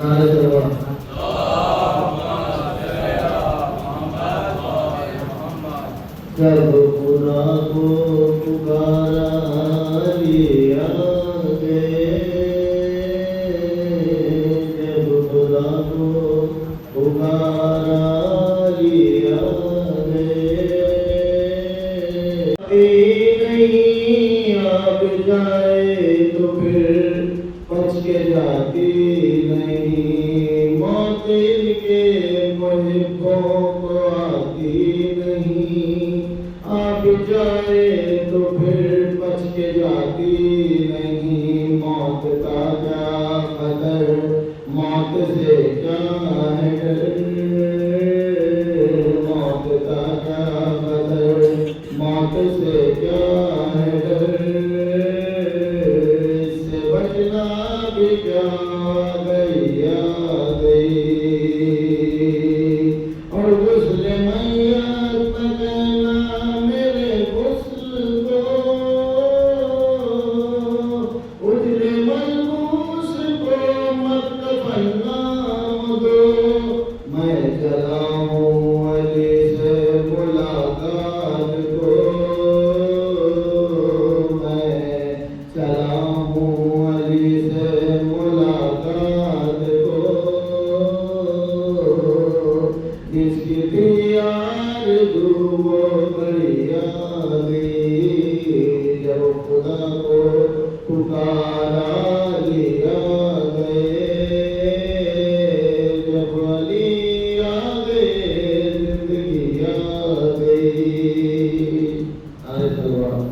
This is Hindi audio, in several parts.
नारे तकबीर। जब खुदा को पुकारा लिया गे, जब खुदा को पुकारा लिया गे, नहीं आप जाए तो फिर बच के जाती नहीं, मौत के मुझको को आती नहीं, आप जाए तो फिर बच के जाती नहीं, मौत का क्या कदर, मौत से क्या है डर, मौत का क्या कदर, मौत से क्या है डर, इससे बचना भी क्या गैया गई, और गुस्ल मैयत न कहना मेरे गुस्ल को, उजले मलबूस को मत कफना दो, मैं चला हूँ अली से मुलाकात को, मैं चला हूँ अली से मुलाकात को, जिसकी दियार वो बढ़िया गई, जब खुदा को पुकारा लिया गए, जब अली आ गए जिंदगी आ गई। नारे तकबीर।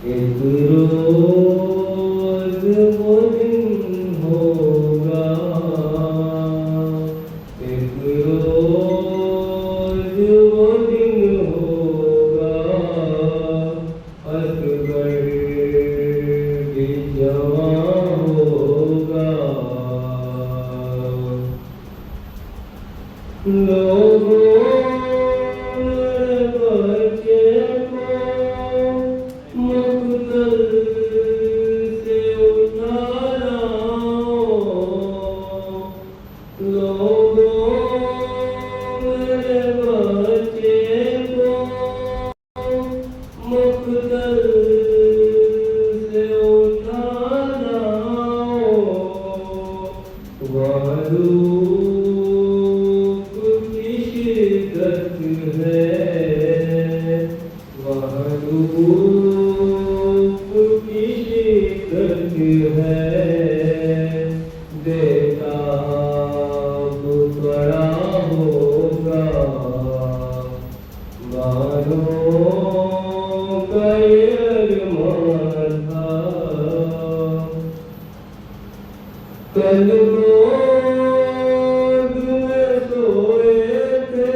एक रोज वो दिन होगा, एक रोज वो दिन होगा, असगर भी जवां होगा, लोगों बच्चे को मुक़द्दर से उतारा, लोगों मेरे बच्चे को मुक़द्दर से उतारा, वहरूप की शिद्दत है, वहरूप की शिद्दत है, बेताब बड़ा होगा, बालों का ये अरमान था, कल गोद में सोए थे,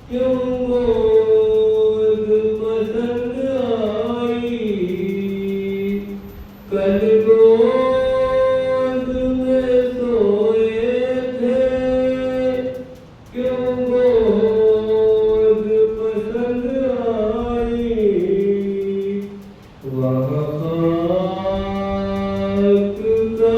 क्यों गोद पसंद आई, कल गोद में सोए थे, क्यों गोद पसंद आई, वहाँ खाक का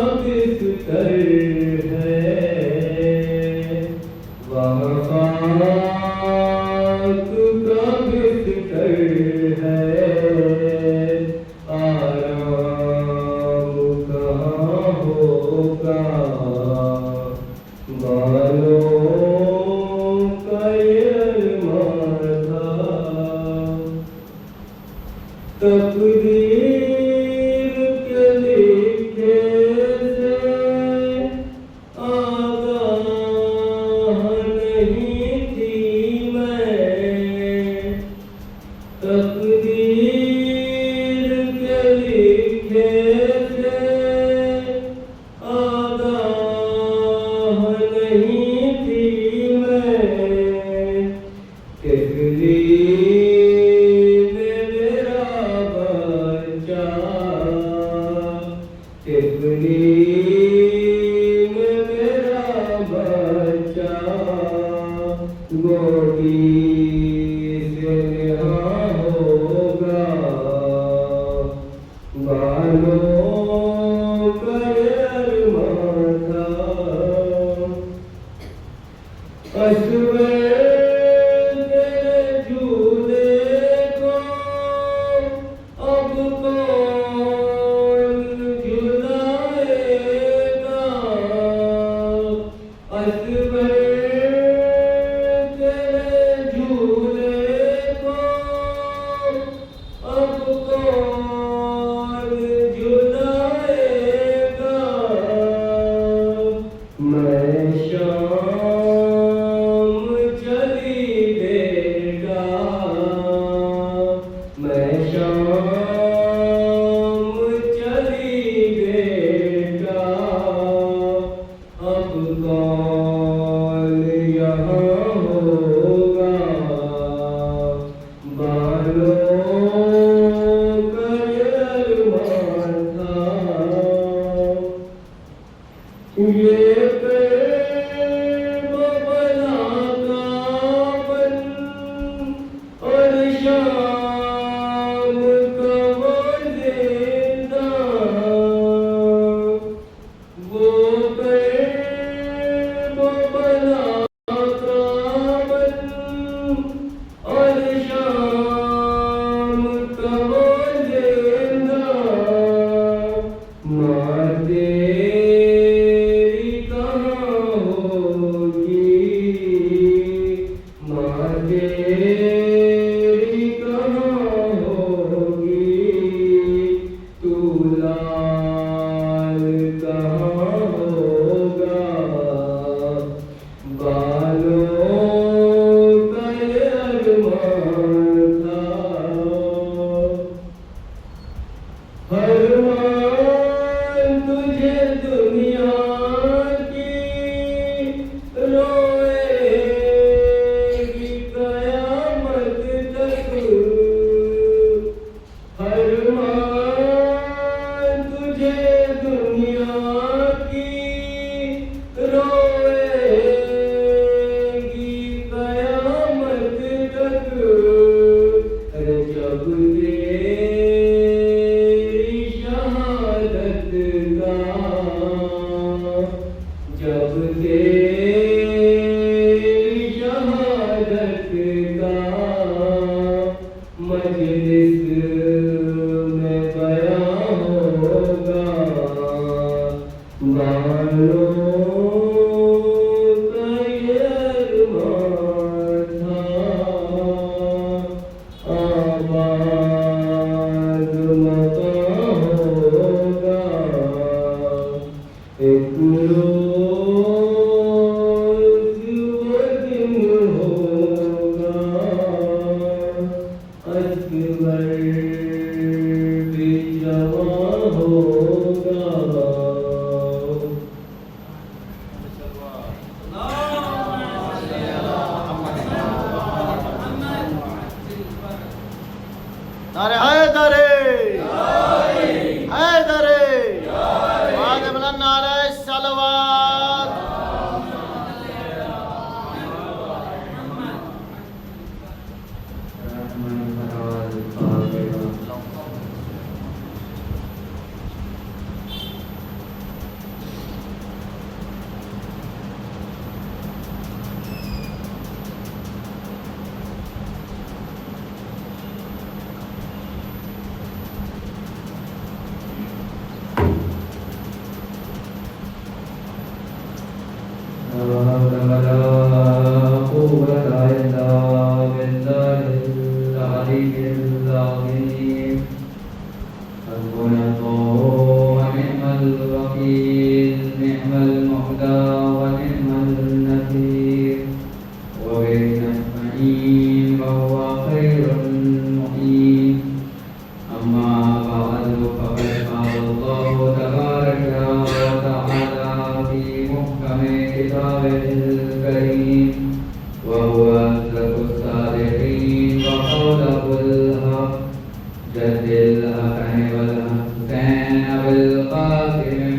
में मेरा बच्चा गोदी से नेहा होगा बालों पर माथा असवे तेरे झूले को अब कौन झुलाएगा असवे तेरे झूले को अब कौन झुलाएगा मैं शाम चली बेटा मैं शाम चली बेटा अब कौन यहाँ होगा बालों का अरमान था ये बबला का बन और शाम का वो जिंदा वो बबला का बन और शाम का वो जिंदा माँ तेरी कहाँ होगी माँ तेरी कहाँ होगी तू लाल कहाँ होगा बालों का ये अरमान था फरमान तुझे दुनिया की रोएगी कयामत तक फरमान तुझे दुनिया की रोएगी कयामत तक अरे जब तेरी शहादत का जब तेरी शहादत का मजलिस में बयां होगा बालों का ये अरमान था आबाद मकां होगा एक रोज़ वो दिन होगा असगर भी जवां होगा नारे हैदरे हैदरे बाद में नारे सलवात जदिल हसन वल हुसैन अबुल कासिम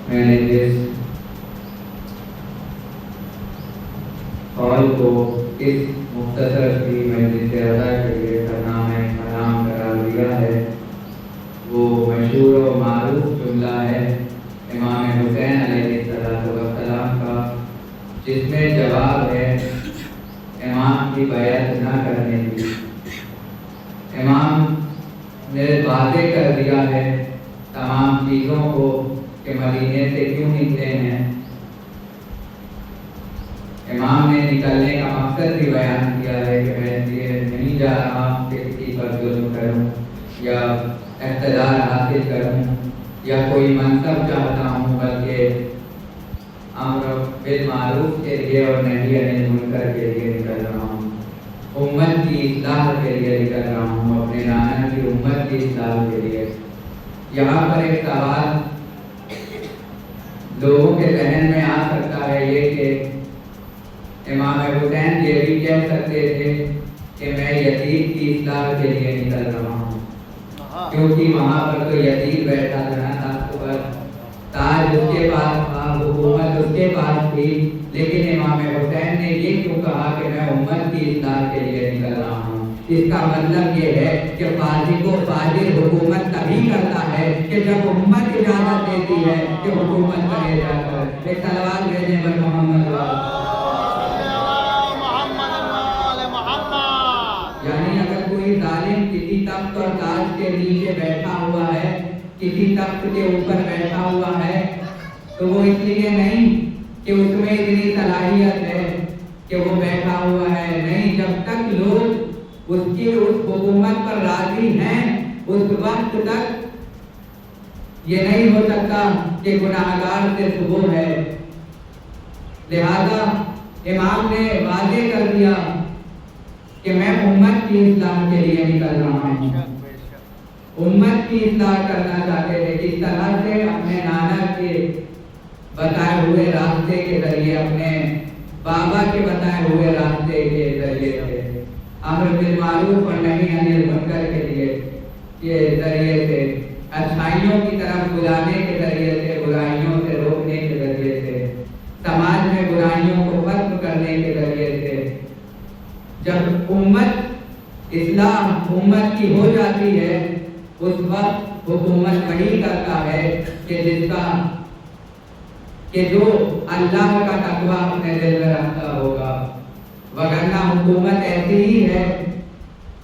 मैंने जिस हॉल को इस मुख्तसर सी मजलिस अदा के लिए नाम करार दिया है, वो मशहूर और मारूफ जुमला है इमाम हुसैन अलैहिस्सलाम का, जिसमें जवाब है इमाम की बैअत न करने की। इमाम ने वादे कर दिया है तमाम चीज़ों को कि मदीने से क्यों निकले हैं। इमाम ने निकलने का मकसद भी बयान किया है कि मैं इसलिए नहीं जा रहा कि किसी पर जुल्म करूं या इक़्तिदार हासिल करूं या कोई मनसब चाहता हूं, बल्कि अम्र बिल मारूफ के लिए और नही अनिल मुनकर के लिए निकल रहा हूं, उम्मत की इस्लाह के लिए निकल रहा हूं, अपने नाना की उम्मत की इस्लाह के लिए। यहाँ पर एक सवाल लोगों के जहन में आ सकता है ये कि इमाम हुसैन ये भी कह सकते थे कि मैं यतीम की इस्लाह के लिए निकल रहा हूँ, क्योंकि वहाँ पर तो यतीम बैठा था, ताज पर ताज उसके पास था, हुकूमत उसके पास थी, लेकिन इमाम हुसैन ने ये क्यों कहा कि मैं उम्मत की इस्लाह के लिए निकल रहा हूँ। इसका मतलब ये है कि फाजिर हुकूमत तभी करता है कि जब उम्मत इजाजत देती है कि हुकूमत करे जाकर। एक सलवात भेजने पर मोहम्मद यानी अगर कोई जालिम किसी तख्त और ताज के नीचे बैठा हुआ है, किसी तख्त के ऊपर बैठा हुआ है, तो वो इसलिए नहीं कि उसमें इतनी सलाहियत है कि वो बैठा हुआ है, नहीं, जब तक लोग उसकी उस हुकूमत पर राजी हैं उस वक्त तक ये नहीं हो सकता कि गुनाहगार सिर्फ वो है। लिहाजा इमाम ने वादे कर दिया कि मैं उम्मत की इस्लाह के लिए निकल रहा हूँ। उम्मत की इस्लाह करना चाहते थे, किस तरह से अपने नाना के बताए हुए रास्ते के जरिए, अपने बाबा के बताए हुए रास्ते के जरिए से, अम्र बिल मारूफ और नही अनिल मुनकर के लिए के जरिए से, अच्छाइयों की तरफ बुलाने के जरिए से, बुराइयों से रोकने के जरिए से, समाज में बुराइयों को खत्म करने के जरिए से, जब उम्मत इस्लाम उम्मत की हो जाती है उस वक्त हुकूमत वही करता है कि जिसका कि जो अल्लाह का तकवा अपने दिल में रखता होगा, वरना हुकूमत ऐसी ही है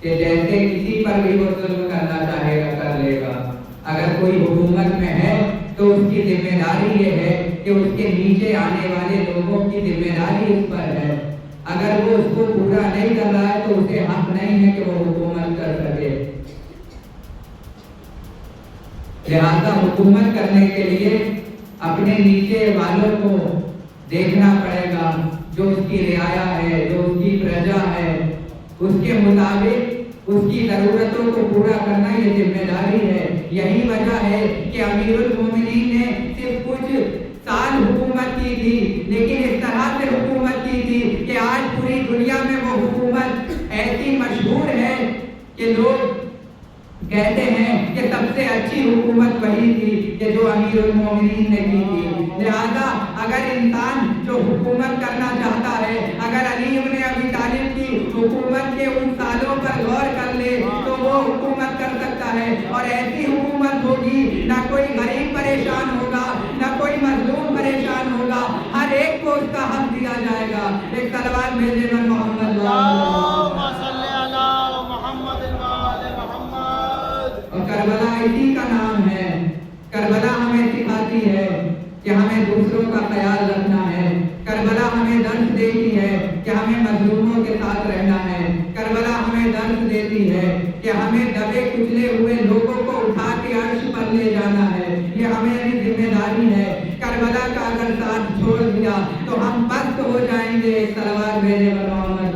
कि जैसे किसी पर भी वो जुल्म करना चाहेगा कर लेगा। अगर कोई हुकूमत में है तो उसकी जिम्मेदारी ये है कि उसके नीचे आने वाले लोगों की जिम्मेदारी उस पर है। अगर वो उसको पूरा नहीं कर रहा है तो उसे हक नहीं है कि वो हुकूमत कर सके। लिहाजा हुकूमत करने के लिए अपने नीचे वालों को देखना पड़ेगा, जो उसकी रियाया है, जो उसकी प्रजा है, उसके मुताबिक उसकी जरूरतों को पूरा करना ये जिम्मेदारी है। यही वजह है कि अमीरुल मोमिनीन ने सिर्फ कुछ साल हुकूमत की थी, लेकिन इस तरह से हुकूमत की थी कि आज पूरी दुनिया में वो हुकूमत ऐसी मशहूर है कि लोग कहते हैं कि सबसे अच्छी हुकूमत वही थी कि जो अमीरुल मोमिनीन ने की थी। लिहाजा अगर इंसान जो हुकूमत करना चाहता है, अगर अली इब्न अबी तालिब की हुकूमत के उन सालों पर गौर कर ले तो वो हुकूमत कर सकता है। और ऐसी हुकूमत होगी, ना कोई गरीब परेशान होगा, ना कोई मजलूम परेशान होगा, हर एक को उसका हक दिया जाएगा। एक सलवात भेजे मन मोहम्मद और करबला इसी का नाम है। करबला हमें सिखाती है कि हमें दूसरों का ख्याल रखना है। करबला हमें दर्द देती है कि हमें मजलूमों के साथ रहना है। करबला हमें दर्द देती है कि हमें दबे कुचले हुए लोगों को उठा के अर्श पर ले जाना है। ये हमारी जिम्मेदारी है। करबला का अगर साथ छोड़ दिया तो हम पस्त हो जाएंगे। सलवात भेजे मोहम्मद।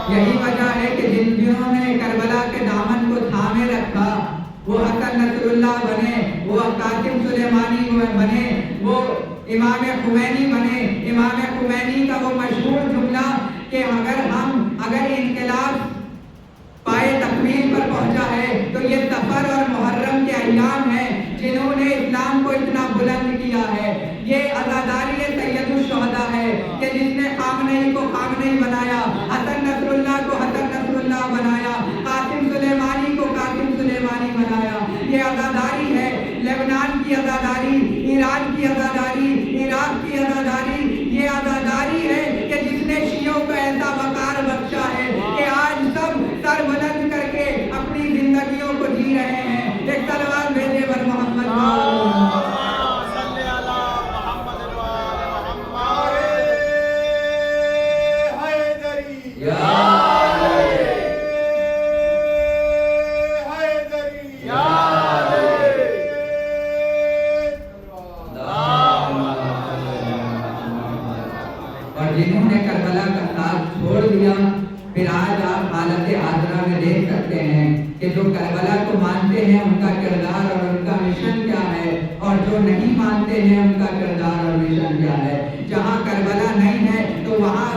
यही वजह है कि जिन्होंने करबला के दामन को थामे रखा, वो हसन नसरुल्लाह बने, वो कासिम सुलेमानी बने, वो इमाम खुमैनी बने। इमाम खुमैनी का वो मशहूर जुमला कि अगर इनकलाब पाए तकमील पर पहुंचा है तो ये सफर और मुहर्रम के अय्याम हैं जिन्होंने इस्लाम को इतना बुलंद किया है। ये अज़ादारी सैयदुल शुहदा है कि जिसने खामनेई को खामनेई बनाया, हसन नसरुल्लाह को हसन नसरुल्लाह बनाया, कासिम सुलेमानी को कासिम सुलेमानी बनाया। ये अज़ादारी है। लेबनान की अज़ादारी, ईरान की अज़ादारी, इराक की अज़ादारी, ये अज़ादारी है कि जिसने शियों को ऐसा वकार बख्शा है कि आज सब सर बुलंद करके अपनी जिंदगियों को जी रहे हैं। एक सलवात भेजे बर मोहम्मद। और जिन्होंने करबला का साथ छोड़ दिया, फिर आज आप हालत हाजरा में देख सकते हैं कि जो करबला को मानते हैं उनका किरदार और उनका मिशन क्या है, और जो नहीं मानते हैं उनका किरदार और मिशन क्या है। जहाँ करबला नहीं है तो वहाँ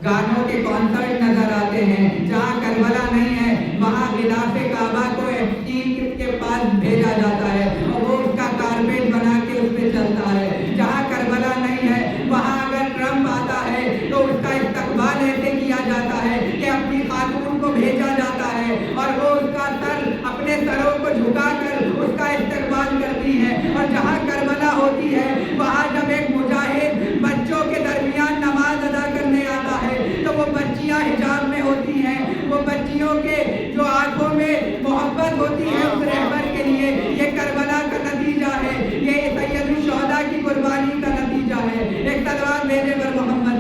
गानों के कॉन्सर्ट नजर आते हैं। जहाँ करबला नहीं है वहाँ गिलाफे काबा को एफटीन के पास भेजा जाता है और वो उसका कारपेट बना के उस पर चलता है। जहाँ करबला नहीं है वहाँ अगर ट्रम्प आता है तो उसका इस्तकबाल ऐसे किया जाता है कि अपनी खातून को भेजा जाता है और वो उसका सर अपने सरों को झुकाकर उसका इस्तकबाल करती है। और जहाँ करबला होती है वहाँ जब एक मुजाहिद बच्चों के दरमियान नमाज अदा करने आता है तो वो बच्चियाँ हिजाब में होती हैं। वो बच्चियों के जो आंखों में मोहब्बत होती है उस रहबर के लिए, ये करबला का नतीजा है। ये सैयदुल शुहदा की कुर्बानी का नतीजा है। एक सलवात भेजे बर मोहम्मद।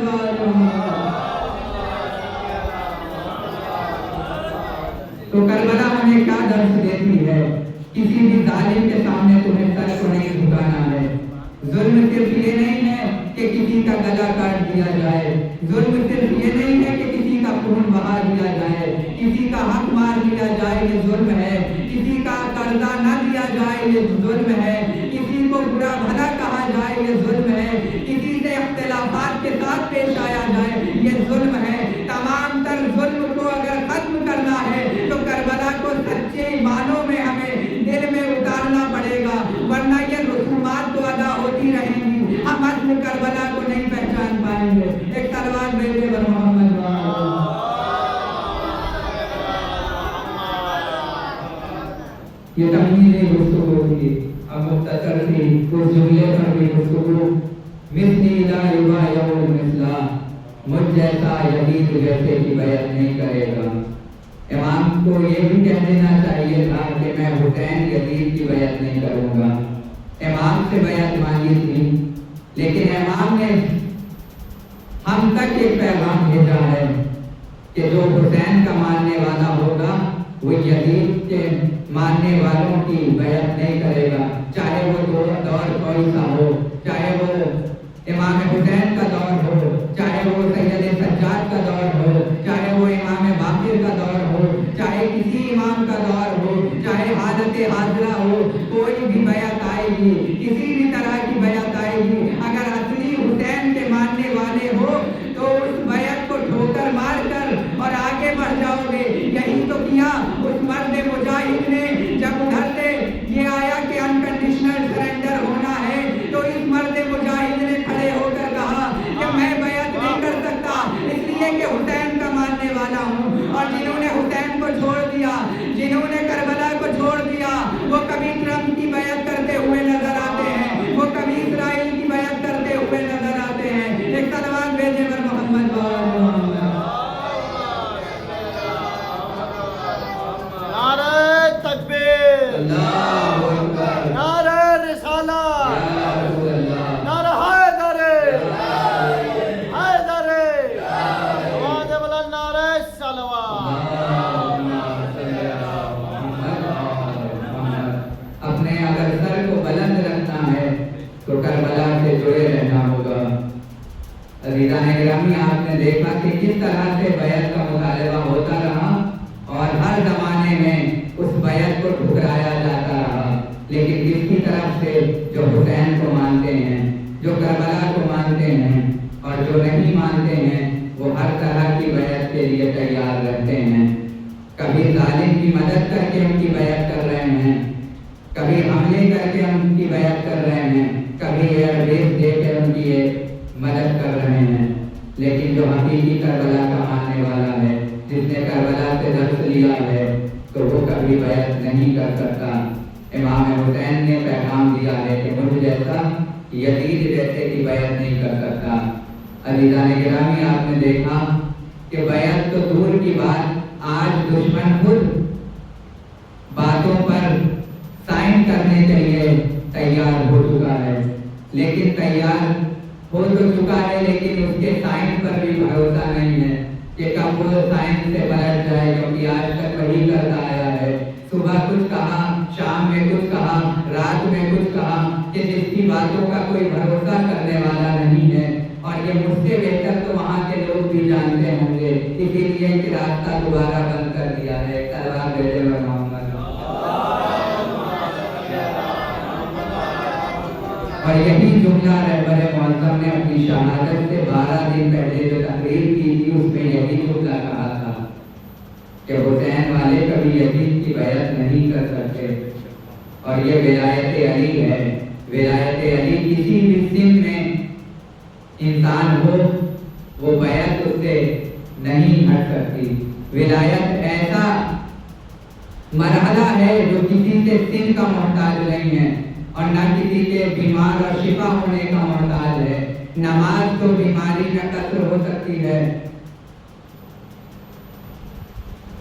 तो करबला हमें क्या दर्द देती है? किसी भी जालिम के सामने तुम्हें सर को नहीं झुकाना है। जुल्म सिर्फ ये नहीं है कि किसी का गला काट दिया जाए, जुल्म सिर्फ ये नहीं है कि किसी का खून बहा दिया जाए, किसी का हक मार दिया जाए, ये जुल्म है। किसी का कर्जा न दिया जाए, ये जुल्म है। किसी को बुरा भला कहा जाए, ये जुल्म है। किसी से इख्तिलाफात के साथ पेश आया जाए, ये जुल्म है। तमाम तर जुल्म को अगर खत्म करना है तो करबला को सच्चे मानों में हमें दिल में उतारना पड़ेगा, वरना ये रसूमात तो अदा होती रहेंगी, हम असली करबला को नहीं पहचान पाएंगे। एक सलवात भेजे बर मोहम्मद। ये तमीज़ गुफ्तगू थी, अब मुख्तसर थी उस जुमले पर भी गुफ्तगू। मिस्ली ला युबायउल मिस्ला, मुझ जैसा यजीद जैसे की बैत नहीं करेगा। इमाम को ये भी कह देना चाहिए था कि मैं हुसैन यजीद की बैत नहीं करूँगा। इमाम से बैत मांगी थी, लेकिन इमाम ने हम तक एक पैगाम भेजा है कि जो हुसैन का मानने वाला होगा वो यजीद के मानने वालों की बैत नहीं करेगा, चाहे वो दौर कोई सा हो, चाहे वो इमाम हुसैन का दौर हो, चाहे वो सैयद सज्जाद का दौर हो, चाहे वो इमाम बाकिर का दौर हो, चाहे किसी इमाम का दौर हो, चाहे हालत हाजरा हो, कोई भी बैत आएगी, किसी भी तरह की बैत आएगी। अगर असली हुसैन के मानने वाले हो तो उस बैत को ठोकर मार कर और आगे बढ़ जाओगे। यही तो किया उस मर्द अल्लाहु अकबर। नारे रिसाला, या रसूल अल्लाह। नारे हैदरे, हैदरे, आवाज़ बुलंद नारे सलवात। अपने अगर सर को बुलंद रखना है तो करबला से जुड़े रहना होगा। अज़ीज़ान गिरामी, आपने देखा कि किस तरह से बैत का मुतालबा होता रहा और हर जमाने में उस बैत को ठुकराया जाता रहा, लेकिन किसकी तरफ से? जो हुसैन को मानते हैं, जो करबला को मानते हैं, और जो नहीं मानते हैं वो हर तरह की बैत के लिए तैयार रहते हैं। कभी जालिम की मदद करके उनकी बैत कर रहे हैं, कभी हमले करके उनकी बैत कर रहे हैं, कभी एयरबेस देकर उनकी मदद कर रहे हैं। लेकिन जो हकीकी करबला का मानने वाला है, जिसने करबला से दर्स लिया है, तो वो कभी बैत नहीं कर सकता। इमाम हुसैन ने पैगाम दिया है कि मुझ जैसा यजीद जैसे की बैत नहीं कर सकता। अज़ीज़ान गिरामी, आपने देखा कि बैत तो दूर की बात, आज दुश्मन खुद बातों पर साइन करने के लिए तैयार हो चुका है, लेकिन तैयार हो तो चुका है, लेकिन उसके साइन पर भी भरोसा नहीं है कि कब वो साइन से पलट जाए, क्योंकि आज तक वही करता आया है। सुबह कुछ कहा, शाम में कुछ कहा, रात में कुछ कहा, कि जिसकी बातों का कोई भरोसा करने वाला नहीं है। और ये मुझसे बेहतर तो वहाँ के लोग भी जानते होंगे, इसीलिए कि रास्ता दोबारा बंद कर दिया है। सल्लल्लाहु अलैहि वसल्लम। और यही जुमला रहबर मौसम ने अपनी शहादत से 12 दिन पहले जो तकरीर की थी, उसमें यही जुमला कहा था कि हुसैन वाले कभी यजीद की बैत नहीं कर सकते। और ये विलायत अली है। विलायत अली किसी भी सिन में इंसान हो, वो बैत उससे नहीं हट सकती। विलायत ऐसा मरहला है जो किसी से सिन का मोहताज नहीं है और न किसी के बीमार और शिफा होने का मोहताज है। नमाज तो बीमारी में कसर हो सकती है,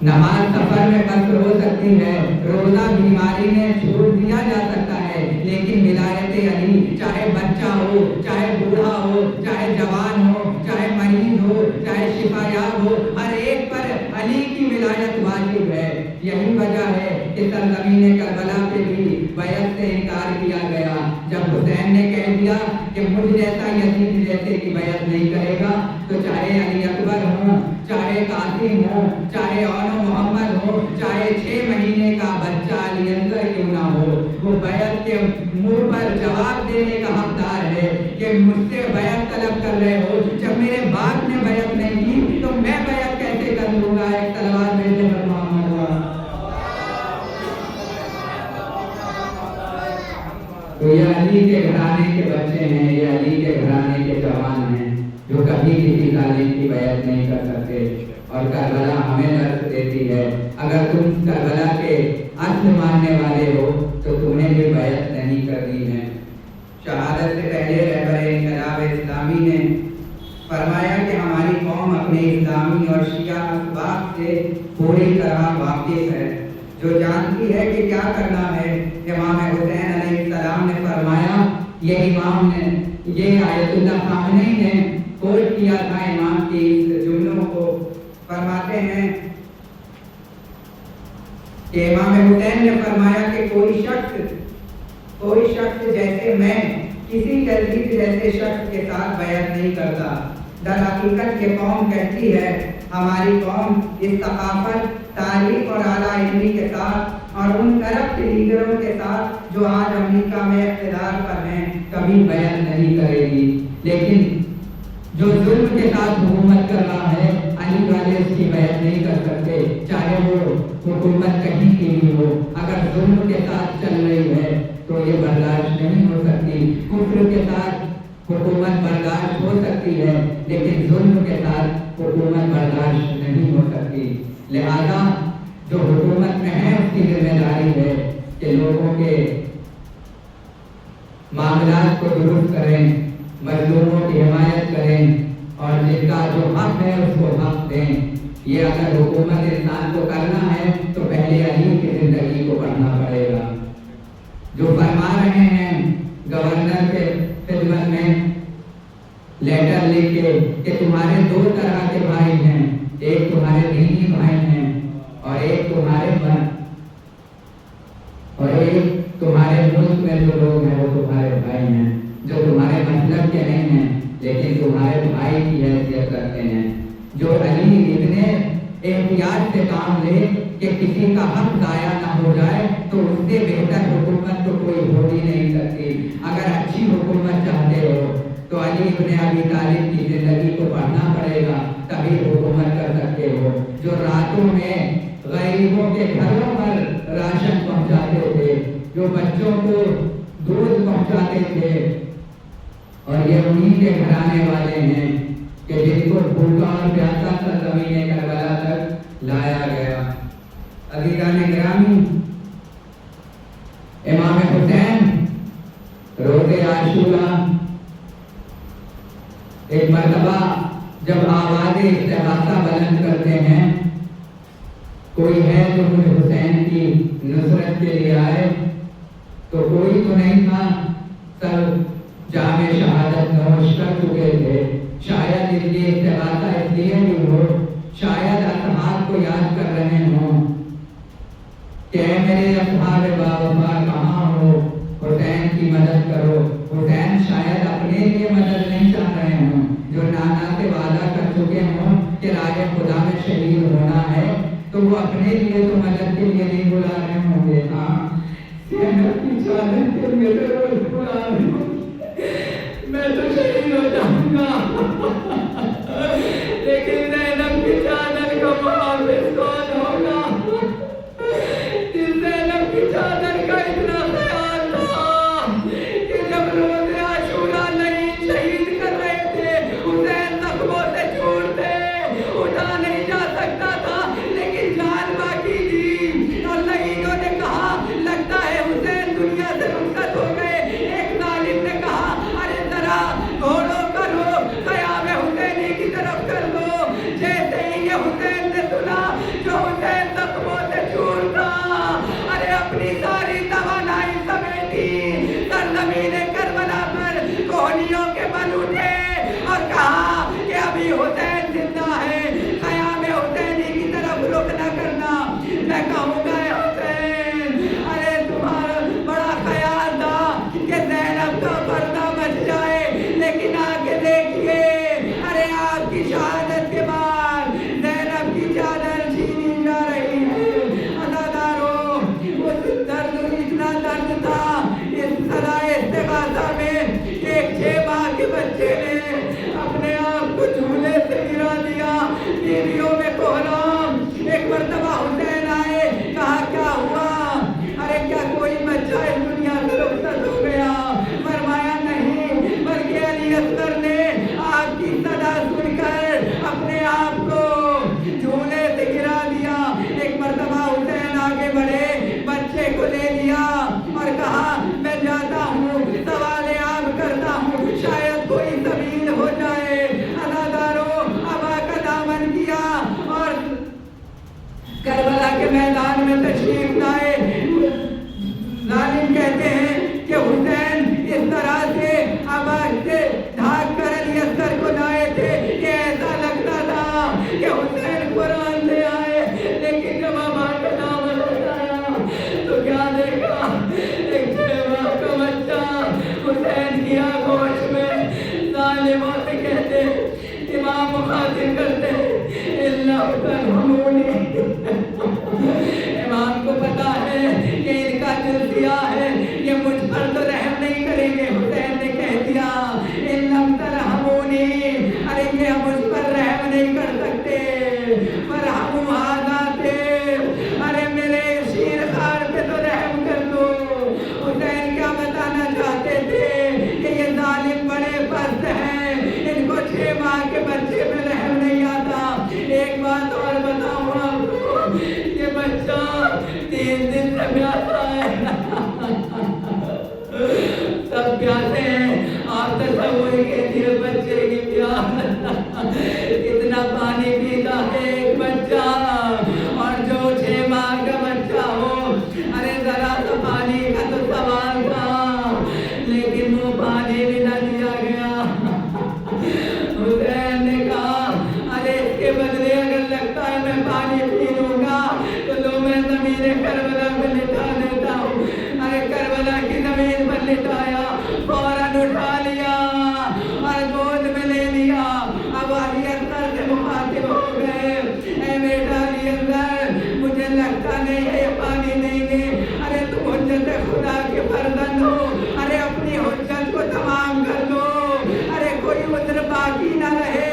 नमाज सफर में कसर हो सकती है, रोजा बीमारी में छोड़ दिया जा सकता है, लेकिन विलायत अली चाहे बच्चा हो, चाहे बूढ़ा हो, चाहे जवान हो, चाहे मरीज हो, चाहे शिफायाब हो, हर एक पर अली की विलायत वाजिब है। यही वजह है कि सरज़मीन करबला पे भी बैत से इनकार किया गया। जब हुसैन ने कह दिया कि मुझ जैसा यजीद जैसे की बैत नहीं करेगा, तो चाहे अली अकबर हो, चाहे कासिम हो, चाहे औनो मोहम्मद हो, चाहे 6 महीने का बच्चा अली असगर क्यों ना हो, वो बैत के मुंह पर जवाब देने का हकदार है कि मुझसे बैत तलब कर रहे हो, जब मेरे बाप ने बैत नहीं की तो मैं बैत कैसे कर लूंगा। एक तलवार भेजे पर मोहम्मद। तो ये अली के घराने के बच्चे हैं, ये अली के घराने के जवान हैं, जो कभी किसी जालिम की बैत नहीं कर सकते। और करबला हमें दर्द देती है, अगर तुम करबला के असल मानने वाले हो तो तुम्हें भी बैत नहीं करनी है। शहादत से पहले रहबर इनकलाब इस्लामी ने फरमाया कि हमारी कौम अपने इस्लामी और शिया असबाब से पूरी तरह वाकिफ है, जो जानती है कि क्या करना है। इमाम हुसैन अलैहिस्सलाम ने फरमाया, ये इमाम ने, ये आयतुल्लाह खामनेई ने कोट किया था इमाम के इस जुमलों को। फरमाते हैं कि इमाम हुसैन ने फरमाया कि कोई शख्स जैसे मैं किसी यजीद जैसे शख्स के साथ बैत नहीं करता। दर हकीकत ये कौम कहती है, हमारी कौम इस सकाफत, तारीख और आला इल्मी के साथ और उन करप्ट लीडरों के साथ जो आज अमेरिका में इख्तिदार पर हैं, कभी बैत नहीं करेगी। लेकिन जो जुल्म के साथ हुकूमत कर रहा है, अली वाले उसकी बैत नहीं कर सकते, चाहे वो हुकूमत कहीं की भी हो। अगर जुल्म के साथ चल रही है तो ये बर्दाश्त नहीं हो सकती। कुफ्र के साथ हुकूमत बर्दाश्त हो सकती है, लेकिन जुल्म के साथ हुकूमत बर्दाश्त नहीं हो सकती। लिहाजा जो हुकूमत में है उसकी जिम्मेदारी है कि लोगों के मामलात को दुरुस्त करें, मजलूमों की हिमायत करें और जिनका जो हक है उसको हक दें। ये अगर हुकूमत इंसान को करना है तो पहले अली की जिंदगी को पढ़ना पड़ेगा। तुम्हारे मुल्क में जो लोग हैं वो तुम्हारे भाई हैं, जो तुम्हारे मतलब के नहीं हैं लेकिन तुम्हारे भाई की हैसियत रखते हैं। जो अली इतने एहतियात से काम ले कि किसी का हक जाया ना हो जाए, तो उससे बेहतर हुकूमत तो कोई हो ही नहीं सकती। अगर अच्छी हुकूमत चाहते हो तो अली इब्ने अबी तालिब की जिंदगी को पढ़ना पड़ेगा, तभी हुकूमत कर सकते हो। जो रातों में गरीबों के घरों पर राशन पहुंचाते थे, जो बच्चों को दूध पहुंचाते थे, और ये उन्हीं के घराने वाले हैं कि जिनको भूखा और प्यासा सरजमीन करबला तक लाया गया। अज़ीज़ान गिरामी, इमाम हुसैन रोज़े आशूरा एक मर्तबा जब आवाज़े इस्तिग़ासा बुलंद करते हैं, कोई है जो मुझे हुसैन की नुसरत के लिए आए, तो कोई तो नहीं था, सब जामे शहादत नोश कर चुके थे। शायद इसलिए इस्तिग़ासा इसलिए भी हो, शायद असहाब को याद कर रहे हों कि मेरे असहाब बावफा कहाँ हो, हुसैन की मदद करो। हुसैन शायद अपने लिए मदद नहीं चाह रहे हों, जो नाना से वादा कर चुके हों कि राह खुदा में शहीद होना है, तो वो अपने लिए तो मदद के लिए नहीं बुला रहे होंगे। हाँ, की चादर के लिए रोज बुला रहे होंगे, मैं तो शहीद हो जाऊंगा लेकिन ज़ैनब की चादर का मुहाफिज कौन होगा? ज़ैनब की चादर का इतना ख्याल था कि जब रोज़े आशूरा नहीं शहीद कर रहे थे, हुसैन जख्मों से चूर थे, उठा नहीं जा सकता था, लेकिन जान बाकी थी। और शहीदों ने कहा लगता है हुसैन दुनिया से रुखसत हो गए। एक जालिम ने कहा अरे जरा घोड़ों का रुख क़याम हुसैनी की तरफ कर दो। जैसे ही ये हुसैन ने सुना जो हुसैन जख्मों से चूर था, अरे अपनी सारी तवानाई समेटी सरज़मीन करबला पर कोहनियों के बल उठे और कहा कि अभी हुसैन जिंदा है, क़याम हुसैनी की तरफ रुख न करना। मैं कहूँगा हुसैन, अरे तुम्हारा बड़ा ख्याल था कि ज़ैनब का पर्दा बच जाए, लेकिन आगे देखिए, अरे आपकी शहादत के बाद ज़ैनब की चादर छीनी जा रही है। अज़ादारों, उस दर्द इतना दर्द था इस सलाए इस्तिग़ासा में, एक 6 माह के बच्चे ने अपने आप को झूले से गिरा दिया। टीवियों में कोहराम, एक मर्तबा हुसैन आए, कहा क्या हुआ? अरे क्या कोई बच्चा इस दुनिया से रुखसत हो गया? फरमाया नहीं, बल्कि अली असगर ने आपकी सदा सुनकर अपने आप को झूले से गिरा दिया। एक मर्तबा हुसैन आगे बढ़े, बच्चे को ले लिया और कहा मैं जाता हूँ, सवाल आब करता हूँ, शायद कोई सबील हो जाए। अज़ादारों, अबा का दामन किया और करबला के मैदान में तशरीफ लाए। जालिम कहते हैं कि हुसैन इस तरह से अबा से ढाक कर अली असगर को लाए थे कि ऐसा लगता था कि हुसैन कुरान ले आए, लेकिन जब अबा का दामन उठाया तो क्या देखा? एक 6 माह का बच्चा हुसैन की आगोश में। जालिमों से कहते, इमाम मुखातिब करते, इमाम को पता है कि इनका दिल दिया है, ये मुझ पर तो रहम नहीं करेंगे। हुसैन ने कह दिया इल्लम तरहमूनी, अरे ये मुझ पर रहम नहीं कर सकते, पर हम आजाते, अरे मेरे शीरखार पे तो रहम कर दो। हुसैन क्या बताना चाहते थे कि ये जालिम बड़े पस्त हैं, इनको 6 माह के बच्चे में रहम नहीं आता। एक बात और बताऊं आपको, ये बच्चा 3 दिन से प्यासा है सब प्यासे हैं। आप तसव्वुर कीजिए बच्चे की प्यास कितना पानी पीता है एक बच्चा, और जो 6 माह का बच्चा हो, अरे जरा सा पानी का तो सवाल था, लेकिन वो पानी भी न दिया गया। हुसैन ने कहा अरे इसके बदले अगर लगता है मैं पानी पी लूंगा तो लो मैं ज़मीन करबला में लिटा देता हूँ। अरे करबला की जमीन पर लिटाया, फौरन उठा लिया और गोद में ले लिया। अब अली असगर से मुखातिब हो गए, ऐ बेटा अली असगर, मुझे लगता नहीं है ये पानी देंगे। अरे तुम हुज्जत खुदा के फर्जंद हो, अरे अपनी हुज्जत को तमाम कर लो, अरे कोई उज्र बाकी न रहे।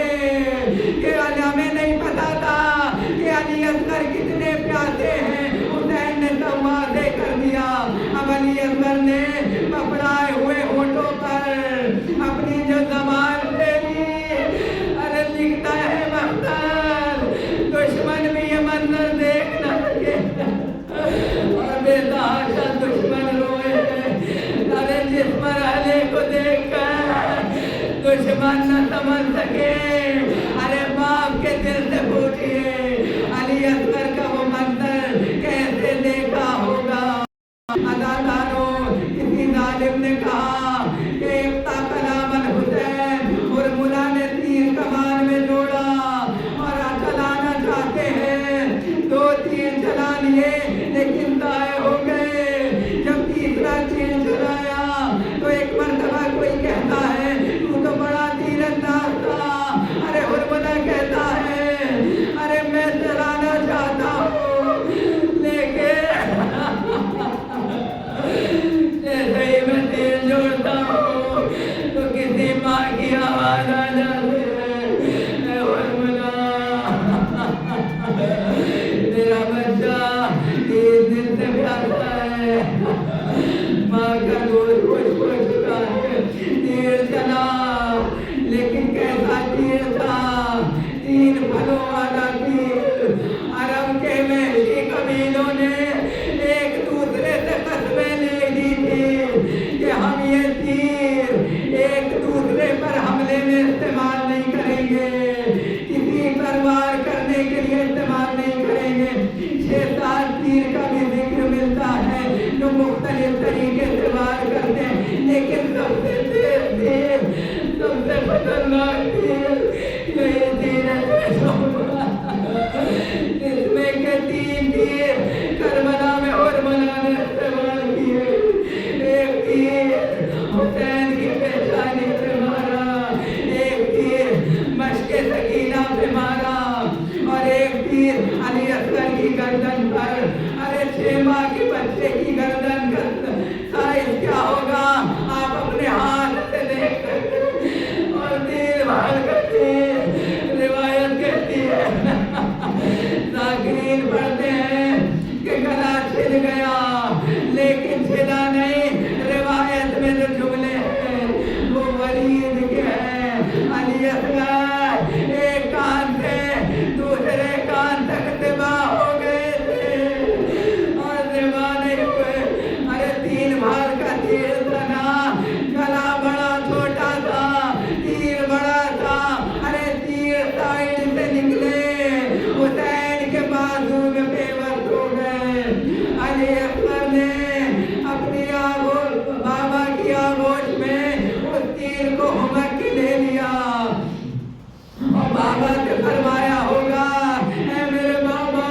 कि हमें नहीं पता था कि अली असगर कितने प्यासे हैं, हुसैन ने तो वादे कर दिया। अब अली असगर ने पकड़ाए हुए होठों पर अपनी जो ज़बान ले ली, अरे लिखता है मख्तर, दुश्मन भी ये मंजर देख न सके और बेतहाशा दुश्मन रोए। अरे जिस मरहले को देखकर दुश्मन न समझ सके, अरे बाप के दिल से पूछिए अली असगर का वो मंजर कैसे देखा होगा। अदाकारों, किसी जालिम ने कहा कि इफ्ता कलामन हुसैन, और मुला ने तीर कमान में जोड़ा और चलाना चाहते हैं, 2 तीर चला लिए लेकिन दाएं हो गए। जब तीसरा तीर चलाया तो एक मरतबा कोई कहता है तू तो बड़ा तीरंदाज था। अरे हुरमुला कहता है अरे मैं चलाना चाहता हूँ लेकिन जैसे ही मैं तीर जोड़ता हूँ तो किसी माँ की आवाज आ जाती है, हुरमुला मेरा बच्चा 3 दिन से प्यासा है, माँ का दूध कुछ चुका है। तीर चला लेकिन कैसा तीर था, 3 फलों वाला तीर। अरब के महशी कबीलों ने एक दूसरे से कस्में ले ली थी कि हम ये तीर एक दूसरे पर हमले में इस्तेमाल नहीं करेंगे, किसी पर वार करने के लिए इस्तेमाल नहीं करेंगे। 6-7 तीर का भी जिक्र मिलता है जो मुख्तलिफ तरीके से वार करते हैं, लेकिन सबसे तेज तीर, सबसे खतरनाक तीर यही तीर है। इसमें के 3 तीर करबला में हुरमुला ने इस्तेमाल किए। एक तीर हुसैन की पेशानी पे मारा, एक तीर मशके सकीना पे मारा और एक तीर अली असगर की गर्दन पर। अरे 6 माह के बच्चे की गर्दन का साइज क्या होगा आप अपने हाथ से देख सकते और तीर भाल करती रिवायत कहती है, साकिरीन पढ़ते हैं कि गला छिल गया लेकिन छिला नहीं। रिवायत में जो जुमले हैं वो वलीद के हैं। अली असगर एक कान से दूसरे कान तक दिबा हो गए थे और दिबा नहीं हुए। अरे 3 भार का तीर बना, गला बड़ा छोटा था, तीर बड़ा था। अरे तीर साइड से निकले, हुसैन के बाजू में बेबस हो गए। अली असगर ने अपनी आगोश, बाबा की आगोश में उस तीर को हुमक के ले लिया और बाबा से फरमाया होगा, ऐ मेरे बाबा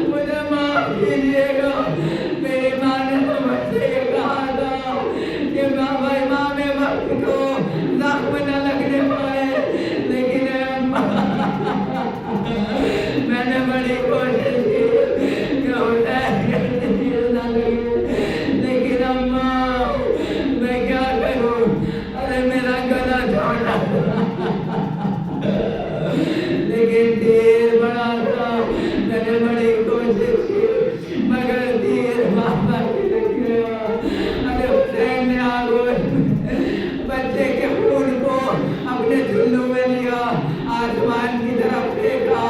मुझे माफ कीजिएगा, मेरी माँ ने तो मुझसे ये कहा था कि बाबा इमाम वक्त को जख्म न लगने पाए, लेकिन मैंने बड़ी कोशिश की कि हुसैन के तीर न लगे, लेकिन अम्मा मैं क्या करूं, अरे मेरा गला छोटा लेकिन तीर बड़ा था। मैंने बड़ी कोशिश की मगर तीर बाबा की लग गया। अरे हुसैन ने आगोश बच्चे के खून को अपने झुल्लू में लिया, आसमान की तरफ फेंका।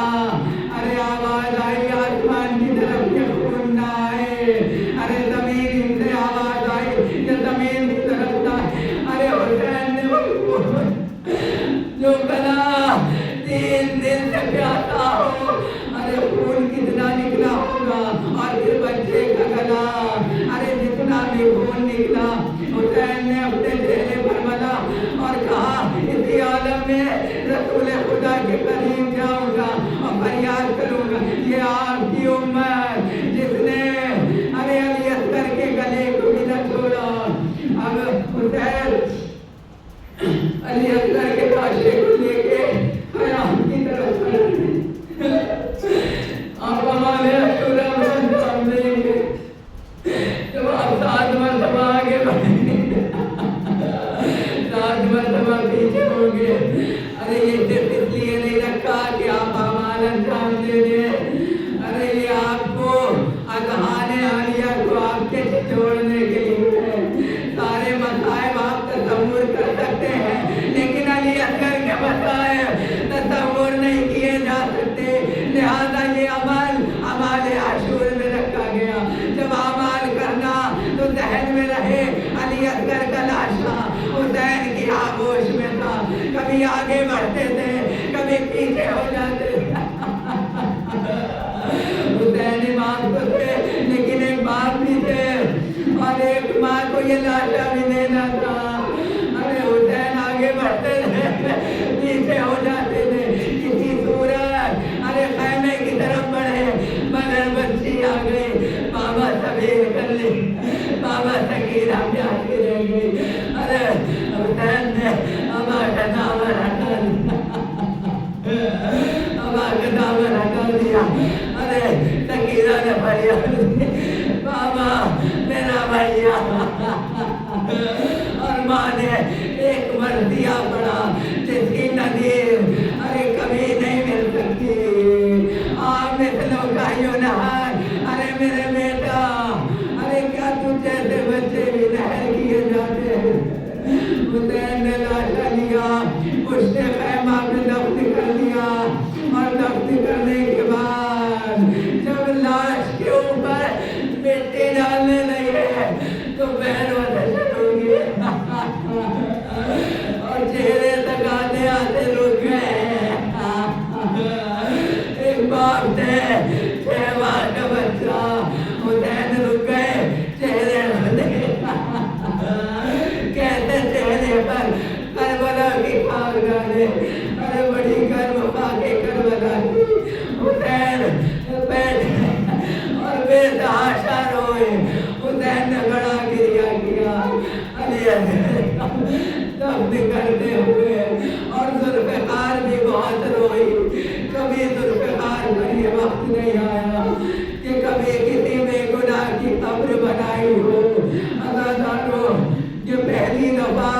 अरे आवाज आई आसमान की तरफ के खून ना आए। अरे जमीन से आवाज आई कि जमीन की तरफ ना। अरे हुसैन ने जो गला 3 दिन से प्यासा हो, अरे खून कितना निकला होगा और फिर बच्चे का गला, अरे जितना भी खून निकला हुसैन ने अपने चेहरे पर मला और कहा इसी आलम में रसूल खुदा के करीब जाऊंगा और फरियाद करूंगा, ये आपकी उम्मत जिसने अरे अली असगर के गले को अली असगर का लाशा हुसैन की आगोश में था। कभी आगे बढ़ते थे, कभी पीछे हो जाते थे। हुसैन इमाम तो थे, लेकिन एक बाप भी थे और एक माँ को ये लाशा भी देना था। अरे हुसैन आगे बढ़ते थे, पीछे हो जाते थे। किसी सूरत अरे खैमे की तरफ बढ़े, मगर बच्ची आ गई, बाबा सबीर कर ली, बाबा सकीरा प्यासी रह गई। अरे हुसैन ने हमारा दामन हटा दिया, हमारा दामन हटा दिया। अरे सकीरा ने फरियाद दी, बाबा मेरा भैया। और माँ ने एक मर्दिया पड़ा जिसकी नदीर अरे कभी नहीं मिल सकती। आप मिसलों का यूं नहर, अरे मेरे बेटा, अरे क्या तू जैसे बच्चे भी नहर किए जाते हैं। हुसैन ने लाशा लिया, उसने खैमा में दफ्न कर दिया और दफ्न करने के बाद जब लाश के ऊपर मिट्टी डालने लगे तो पैरों से शुरू और चेहरे तक आते आते रुक गए। एक बाप थे, 6 माह का बच्चा, हुसैन रुक गए, चेहरे कहते चेहरे पर करबला की खाक डाले। अरे बड़ी गर्म खाके करबला की। हुसैन बैठे और बेतहाशा रोए। हुसैन ने बड़ा गिरिया किया अली दफ्न करते हुए, और जुल्फ़िकार भी बहुत रोई। कभी जुल्फ़िकार पर ये वक्त नहीं आया कि कभी किसी बेगुनाह की कब्र बनाई हो। अदादारों, ये पहली दफा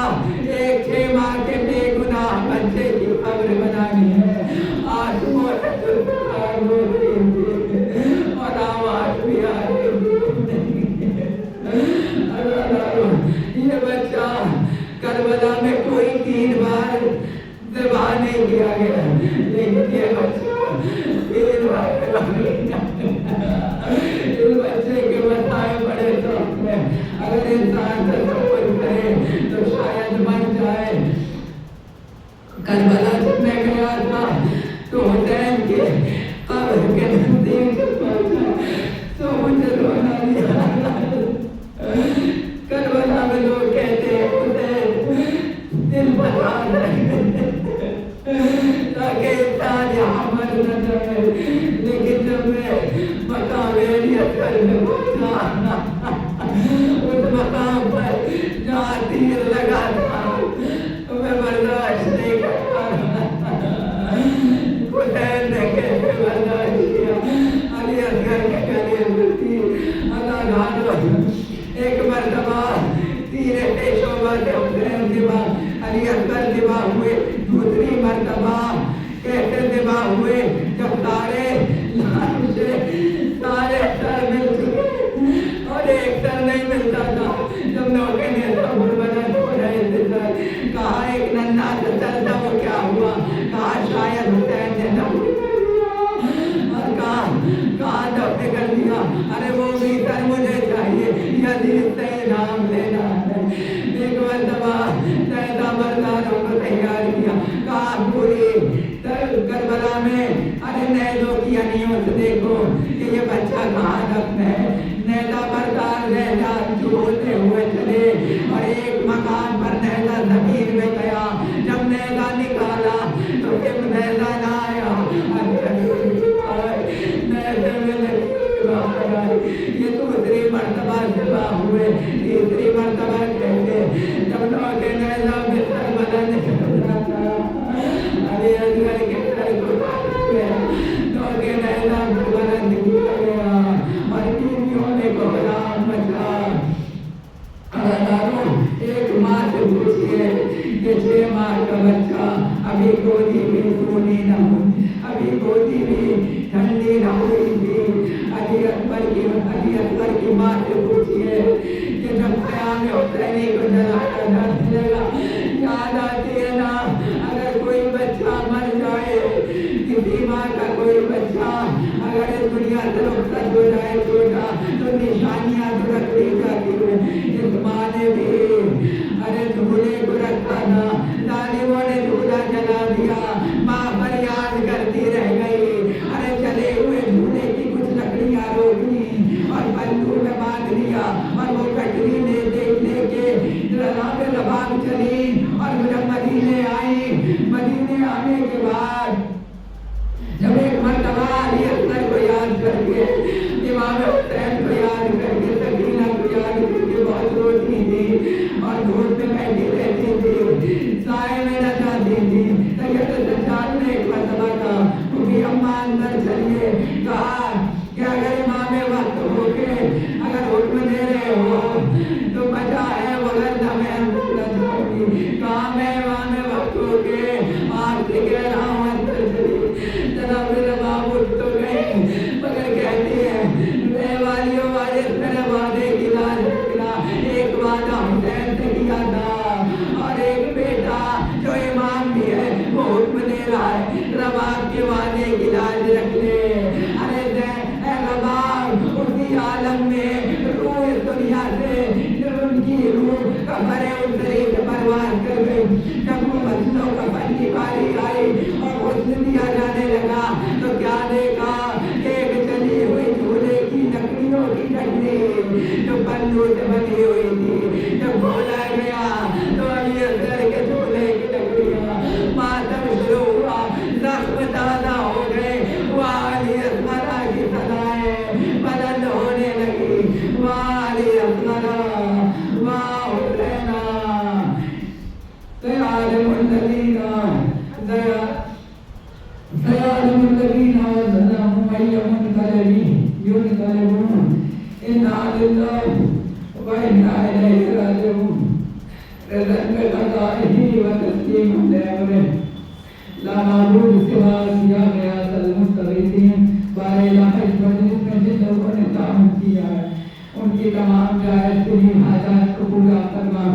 एक 6 माह के बेगुनाह बच्चे की कब्र बनानी है। आंसुओं से जुल्फ़िकार रो रही थी और आवाज भी आ रही थी। अदादारों, ये बच्चा करबला में कोई 3 बार ज़िबा नहीं किया गया, लेकिन ये बच्चा 3 बार इस बच्चे के बताए बड़े शौक में। अगर इंसान तसव्वुर करे तो शायद बन जाए। करबला जब मैं गया था तो हुसैन के कब्र के नजदीक पहुंचा तो मुझे रोना लिया। करबला में लोग कहते हैं हुसैन दिल बता रहे ताकि इंसान यहाँ मर न जाए। लेकिन जब मैं मकाम एलियत में पहुंचा, उस मकाम पर जहाँ तीर लगा था तो मैं बर्दाश्त नहीं कर पा रहा। हुसैन ने कैसे बर्दाश्त किया। अली असगर के गले में तीर अदा एक मरतबा तीर पेशोबा से हुसैन दिबा अली असगर दिबा हुए। दूसरी मरतबा कैसे दिबा हुए जब सारे सर मिल चुके और एक सर नहीं मिलता था। जब नौके ने सब्र बना तो कहा एक नन्हा सा सर था, वो क्या हुआ? कहा शायद हुसैन ने दफ्न कर दिया। और कहा दफ्न कर दिया। अरे वो भी सर मुझे चाहिए, यजीद से इनाम लेना है। एक मरतबा सैदा बरदारों को तैयार किया। कहा पूरी करबला में अरे नैदों की अनियों से देखो कि ये बच्चा कहाँ दफ्न है। नैदा बरदार नैदा होते हुए चले और एक मकान पर नैदा जमीन में गया। जब नैदा निकाला तो फिर नैदा ना आया। नैदे में ये दूसरी मरतबा सिवा हुए। तीसरी मरतबा कहते जब नौके नैदा बिस्तर बदलने चला था, अरे असगर के सर को नौके नैदा बुलंद किया गया और बीवियों ने कोहराम मचा। एक माँ से पूछिए कि 6 माह का बच्चा अभी गोदी में सोनी न हुई, अभी गोदी में ठंडी न हुई थी। अली अकबर की माँ से पूछिए कि जब क़याम हुसैनी को जलाया जाएगा, याद आती है ना अगर कोई बच्चा मर जाए, किसी माँ का कोई बच्चा अगर इस दुनिया से रुखसत हो जाए छोटा, तो निशानियाँ तो रख दी जाती हैं। इस माँ ने भी तो मजा है वगैरह मैं अंदर न जाऊंगी। कहाँ मैं वहाँ में वक्त हो गए, आपसे कह रहा हूँ अंदर चली। जनाब मेरा बाप उठ तो गए मगर कहती है मैं वालियों वाले मेरे वादे की लाज रखना। एक वादा हुसैन से किया था और एक बेटा जो इमाम भी है वो हुक्म दे रहा है रब आपके वादे की लाज रख ले। अरे रबाब उसी आलम में रूह इस दुनिया से उनकी रूह कब्र उन शरीर से परवाज कर गई। जब वो मसलों का फन की बारी आई और हुस्न दिया जाने लगा तो क्या देखा, एक चली हुई झूले की लकड़ियों की टकरी जो पन्नों से बनी हुई थी। जब खोला गया तो अभी अंदर के झूले की लकड़ियां मातम शुरू हुआ, जख्म ताजा हो गए। वाली असमरा की सदाएं बुलंद होने लगी। वाली असमरा वाह हुसैना दयालुल्लज़ीना दयालुल्लज़ीना ज़लमू अय्युमुनक़लबी युनक़लबून इन्ना लिल्लाहि व इन्ना इलैहि राजिऊन। रज़क़ क़ज़ाइही व तस्लीमुन लिअमरिही ला माबूद सिवा किया गया सल्मुस्तगीसीन। बारे इलाही मजलिस में जिन लोगों ने काम किया है उनकी तमाम जायज़ हाजात को पूरा फरमा।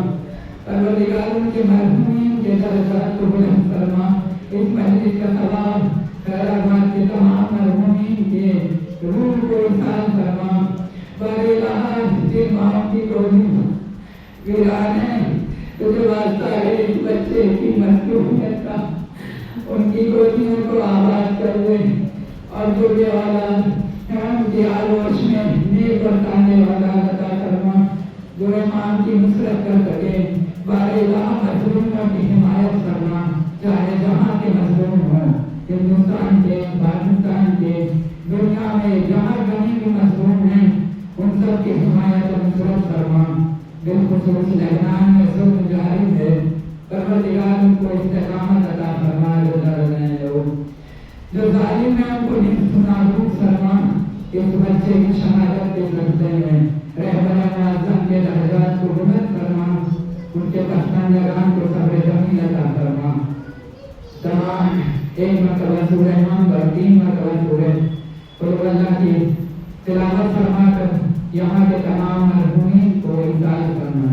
परवरदिगार उनके मरहूमीन के दर्जात को बुलंद फरमा। इस मजलिस का सवाब खैरात के तमाम मरहूमीन के रूह को इरशाद फरमा। बारे इलाही जिन माँ की गोदी वीरान है तुझे वास्ता है इस बच्चे की मजलूमियत का, उनकी गोदियों को आबाद कर दे और जो ये वाला उनकी आगोश में नेक बरताने वाला अता फरमा जो इमाम की नुसरत कर सके। बारे मजलूमों की हिमायत करना, चाहे जहाँ के मजलूम हो, हिंदुस्तान के, पाकिस्तान के, दुनिया में जहाँ कहीं भी मजलूम हैं उन सब की हिमायत और नुसरत करना। बिलखुसूस लबनान में जुल्म जारी है, परवरदिगार उनको इस्तिकामत अता फरमा। जो जालिम है उनको निस्नाबूद फरमा। इस बच्चे की शहादत के सजदे में रहबर आज़म के दर्जात को बुलंद फरमा। उनके पसमानदान को सब्र जमील अता फरमा। तमाम एक मरतबा सूरह इमाम और 3 मरतबा सूरह कुल अल्लाह की तिलावत फरमाकर यहाँ के तमाम मरहूमीन को इज़ाल फरमा।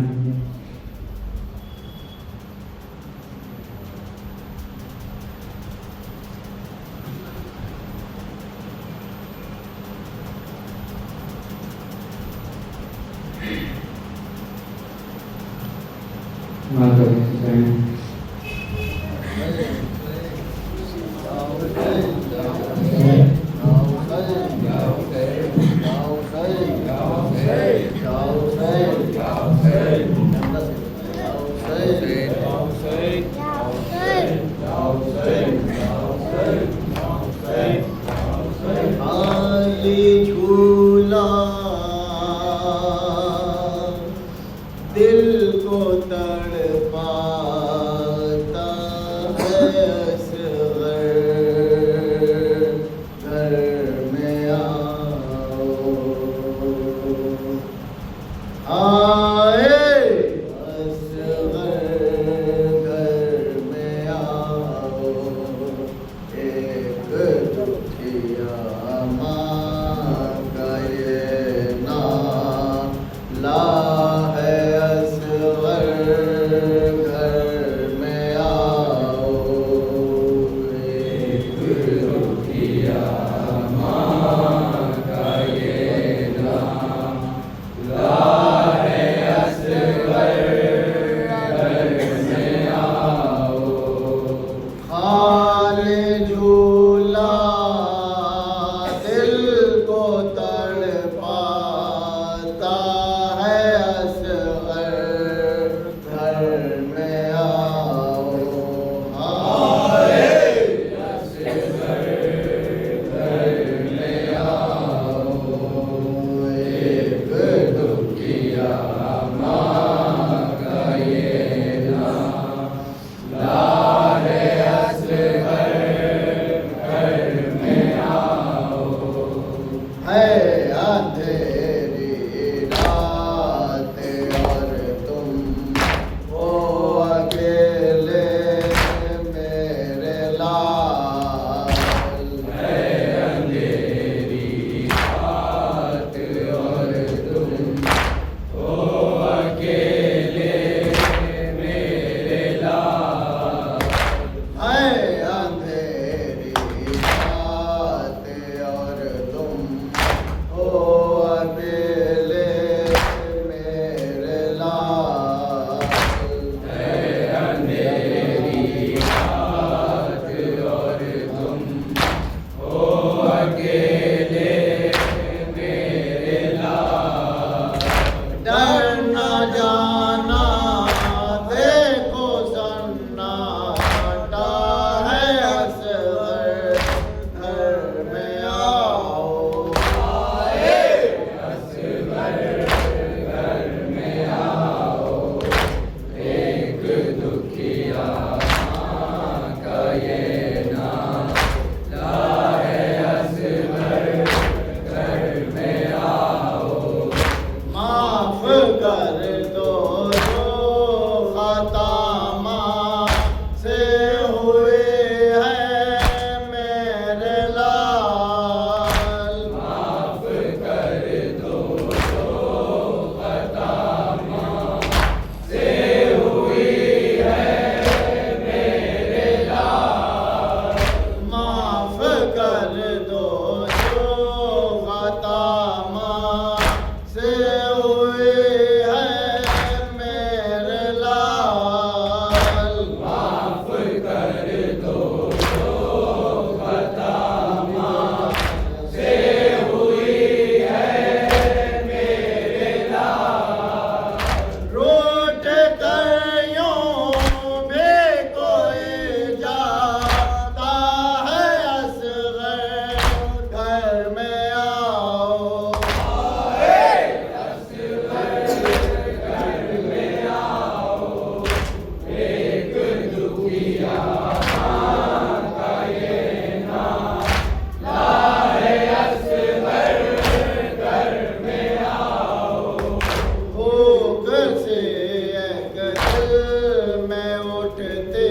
दिल को तड़पाता है असग़र, घर में आओ आए असग़र, घर में आओ। एक दुखिया माँ का ये नाला है असग़र, घर में आओ। एक दुखिया माँ का ये नाला है असग़र, जाना देखो सन्नाटा है असगर घर में आओ माफ कर दो जो खता माँ से हुए हैं मेरे लाल माफ कर दो जो खता माँ से हुए हैं मेरे लाल रूठ कर यूं भी कोई जाता है असगर घर में आओ भूख से एक दिल में उठते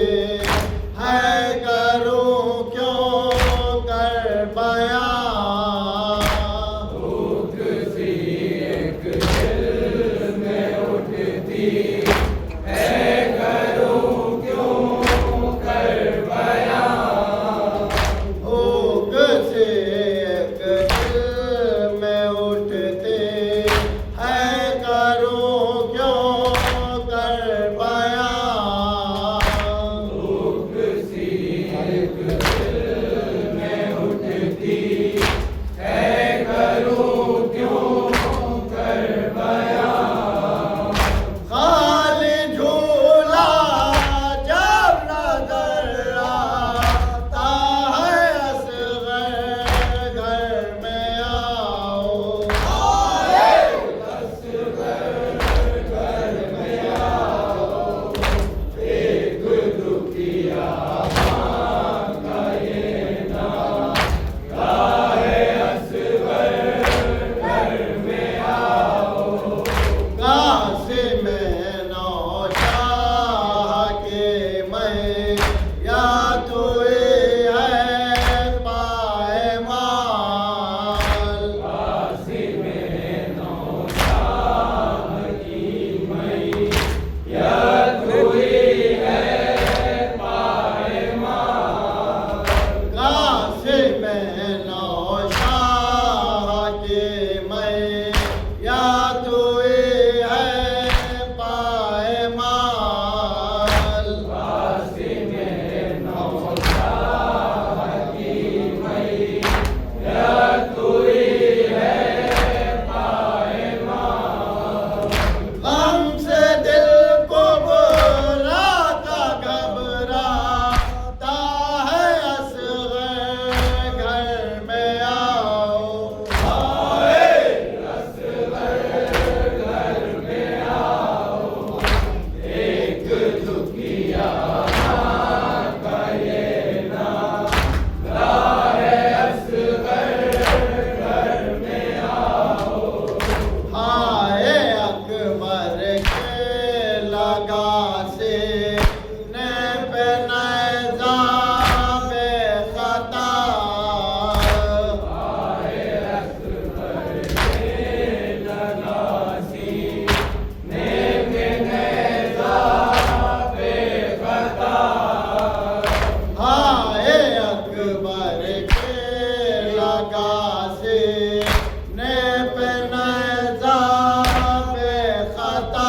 है करूं क्यों कर बयां भूख से एक दिल में उठते है करूं क्यों कर बयां खाली झूला जब नजर आता है असगर घर में आओ काशी में नौशाह के मैं या तुए है पाए माल काशी में नौशाह के मैं या तुए है पाए माल हमसे दिल को बुलाता घबराता है असगर घर में आओ हाय अकबर के लगा से ने पे नैज़ा बेखता हाय अकबर के लगा से ने पे नैज़ा बेखता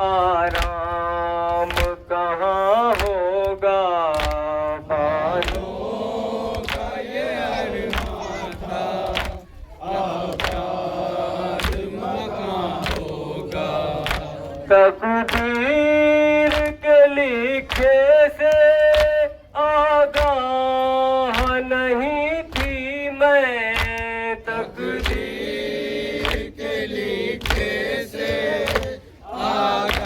तकदीर के लिखे से आगाह नहीं थी मैं, तकदीर के लिखे से आगाह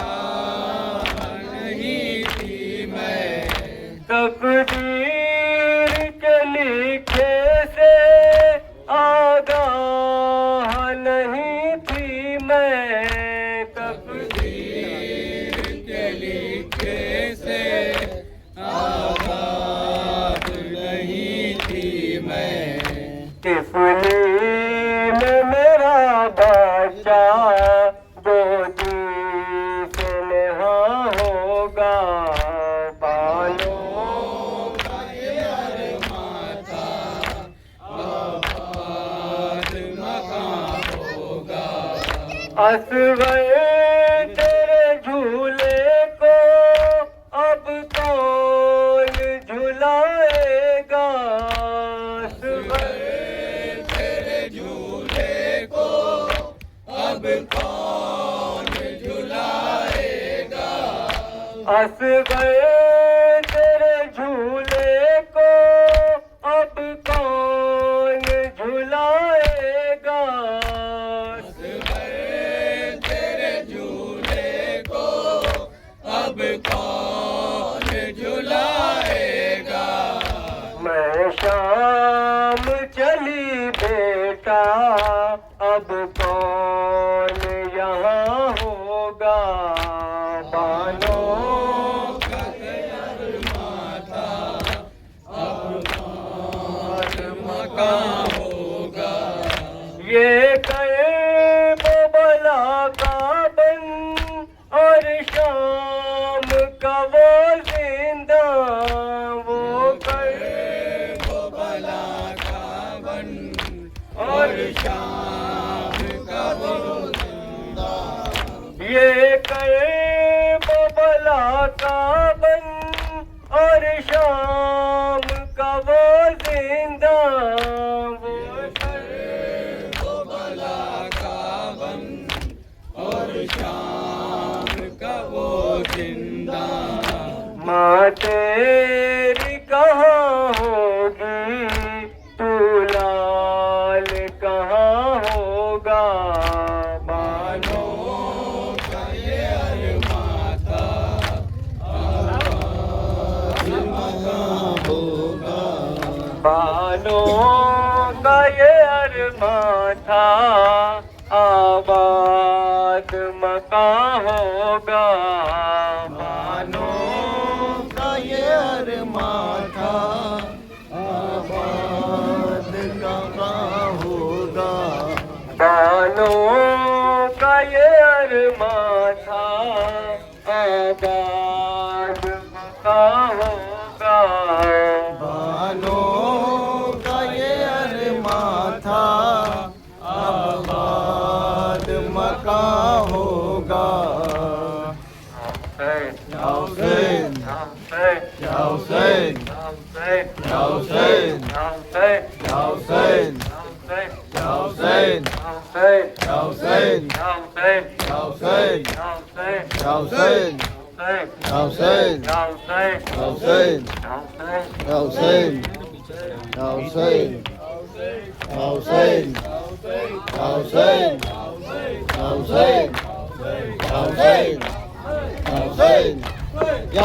नहीं थी मैं, तकदीर के लिखे से आगाह नहीं थी मैं, तकदीर के लिखे से आगाह नहीं थी मैं। तिफली में मेरा बच्चा गोदी से नेहा होगा, बालों का ये अरमां था आबाद मकान होगा। असग़र तेरे झूले को अब कौन झुलाएगा, असग़र तेरे झूले को अब कौन झुलाएगा, असग़र तेरे झूले को अब कौन झुलाएगा, असग़र तेरे झूले को अब कौन झुलाएगा। मैं शाम चली बेटा अब कौन यहाँ होगा, बालों का ये अरमां था आबाद मकान होगा। ये कहे बबला का बन और शाम का वो जिंदा, वो कहे बबला का बन और शाम का वो जिंदा, ये कहे बबला का बन और शाम का वो जिंदा, वो कहे बबला का बन और शाम का वो जिंदा। माँ तेरी कहाँ होगी, तू लाल कहाँ होगा, बालों का ये अरमां था आबाद मकान होगा, बालों का ये अरमां था आबाद मकान होगा, बालों का ये अरमां था आबाद कहाँ होगा, बालों का ये अरमां था आबाद कहाँ होगा, बालों का ये अरमां था आबाद मकान होगा। या हुसैन, या हुसैन, या हुसैन, या हुसैन, या हुसैन, या हुसैन, या हुसैन, या हुसैन, या हुसैन, या हुसैन, या हुसैन, या हुसैन, या हुसैन, या हुसैन, या हुसैन, या हुसैन, या हुसैन, या हुसैन, या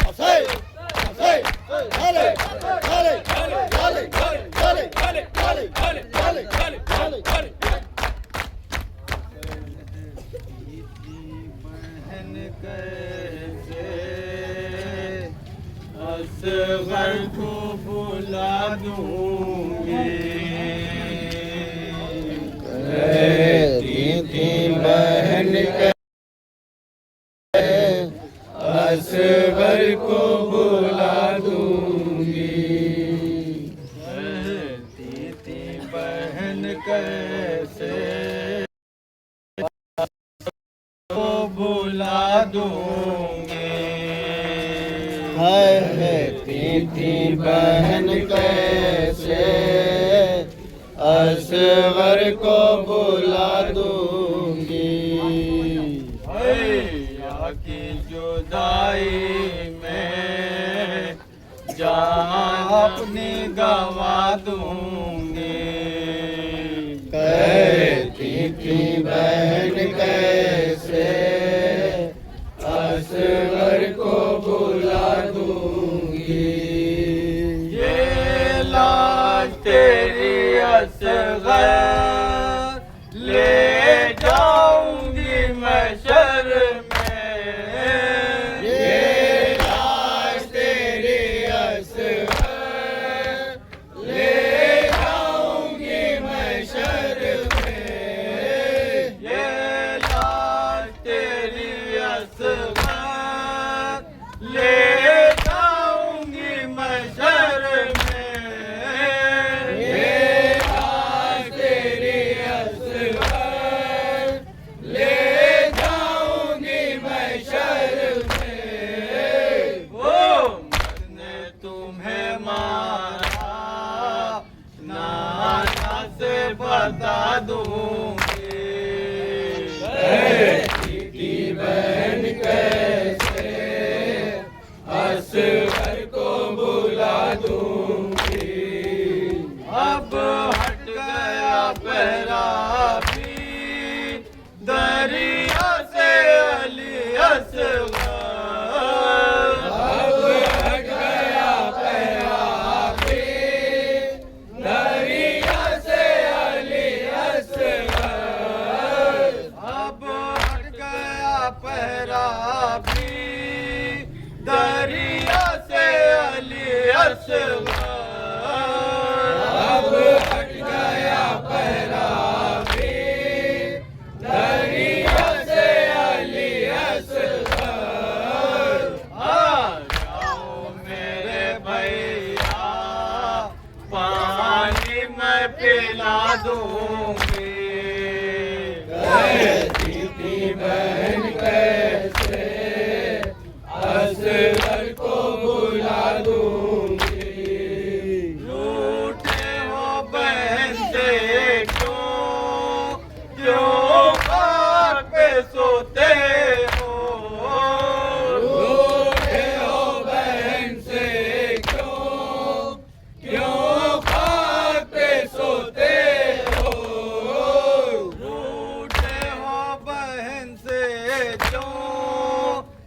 हुसैन, असग़र को बुला दूंगी, कहती थी बहन असग़र को बुला दूंगी, कहती थी बहन कैसे को बुला दूंगी, कहती थी बहन कैसे असगर को बुला दूंगी। भैया की जुदाई में जान अपनी गवा दूंगी। कहती थी बहन कैसे असगर को बुला दूंगी। ये लाश तेरी असगर ले जाऊंगी महशर में। ये लाश तेरी असगर ले जाऊंगी महशर में। ये लाश तेरी असगर ले जाऊंगी महशर में। ये लाश तेरी असगर ले जाऊंगी महशर में। वो मरने तुम्हें मारा नाना से बता दूंगी। कहती थी बहन कैसे असगर को बुला दूंगी। अब हट गया पहरा भी दरिया से अली असगर। अब हट गया पहरा भी दरिया से अली असगर। अब हट गया पहरा भी दरिया से अली असगर। अब हट गया पहरा भी दरिया से अली असगर। आ जाओ मेरे भैया पानी मैं पिला दूंगी। कहती थी बहन कैसे असगर को बुला दूंगी। रूठे हो बहन से क्यों खाट पे सोते हो। रूठे हो बहन से क्यों खाट पे सोते हो। रूठे हो बहन से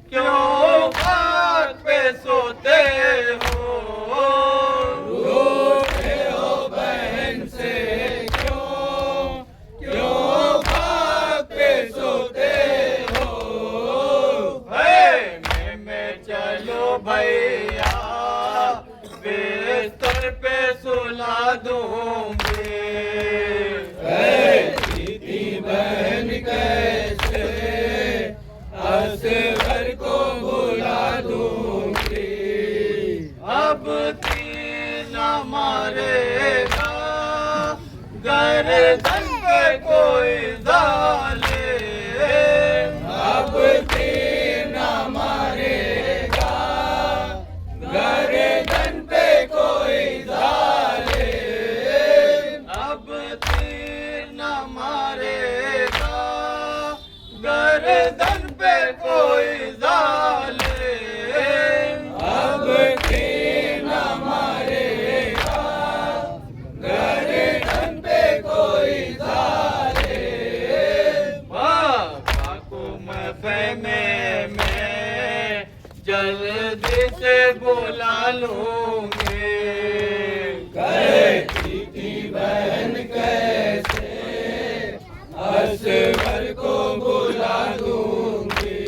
क्यों खाट पे सोते हो। रूठे हो बहन से क्यों खाट पे सोते हो। में चलो भैया बिस्तर पे सुला दूंगी। कहती थी बहन कैसे असगर को बुला दूंगी। अब तीन मारेगा गर्दन पे कोई डाले। अब तीन मारेगा गर्दन पे कोई डाले। अब तीन मारेगा गर्दन पे कोई डाले। अब तीन मारेगा गर्दन पे कोई डाले। बाबा को मैं फ़हमे में जल्दी से बुला लूंगी। कहती थी बहन कैसे असगर को बुला दूंगी।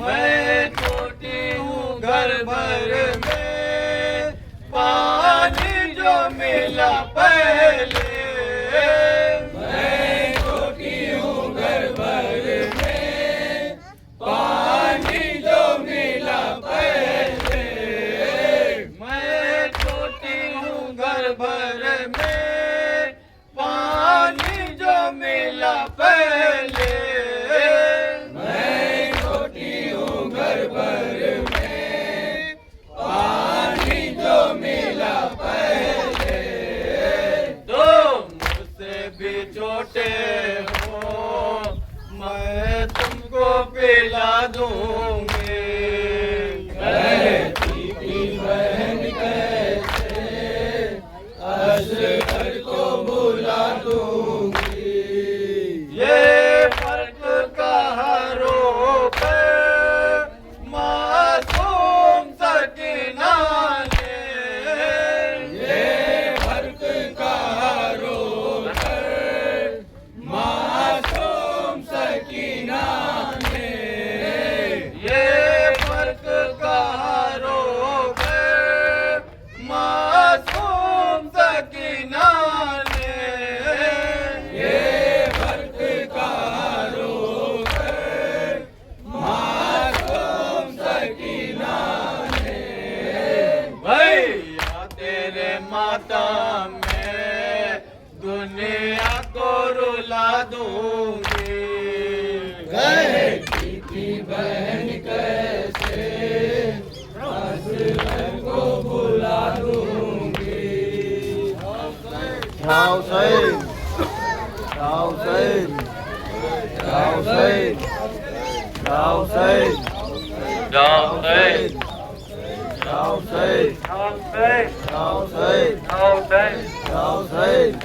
मैं छोटी हूँ घर भर में पानी जो मिला पहले। मैं छोटी हूँ घर भर में पानी जो मिला पहले। मैं छोटी हूँ घर भर में पानी जो मिला पहले। मैं छोटी हूँ घर भर में पानी जो मिला पहले। तो तुमको पिला दूंगी। कहती थी बहन कैसे असगर को भुला दूंगी। ये फर्क कहाँ रोके मासूम सकीना ने। ये फर्क कहाँ रोके मासूम सकीना ने। ये फर्क कहाँ रोके मासूम सकीना ने। ये फर्क कहाँ रोके मासूम सकीना ने। भैया तेरे मातम में दुनिया को रुला दूंगी। कहती थी बहन कैसे असगर को भुला दूंगी। Hussein, Hussein, Hussein, Hussein, Hussein, Hussein, Hussein, Hussein,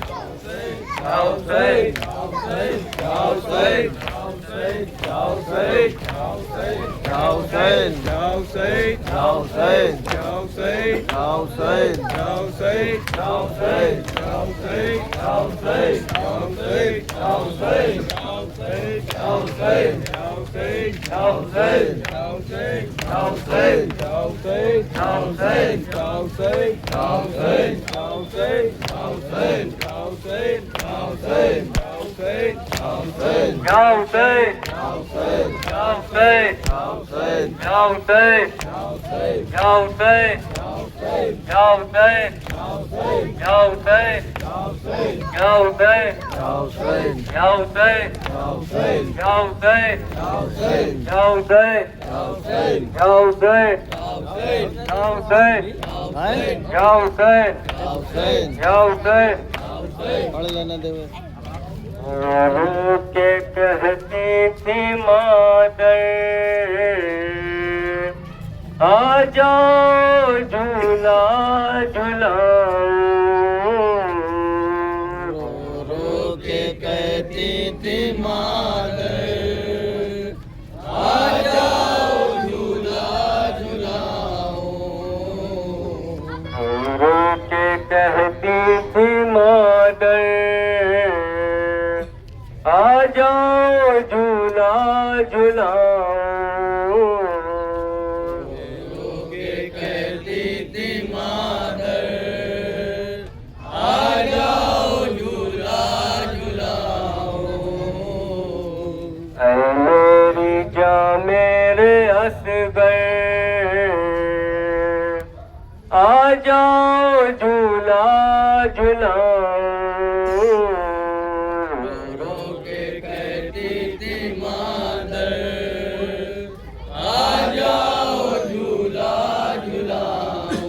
के कहती थी मादर आ जाओ झूला झुलाओ। रो के कहती थी मादर आ जाओ झूला झुलाओ। रो के कहती थी मादर आ जाओ झूला झुलाओ। रो के कहती थी मादर आ जाओ झूला झुलाओ। ऐ मेरी जान मेरे असगर आ जाओ झूला झुलाओ। रो के कहती थी मादर आ जाओ झूला झुलाओ।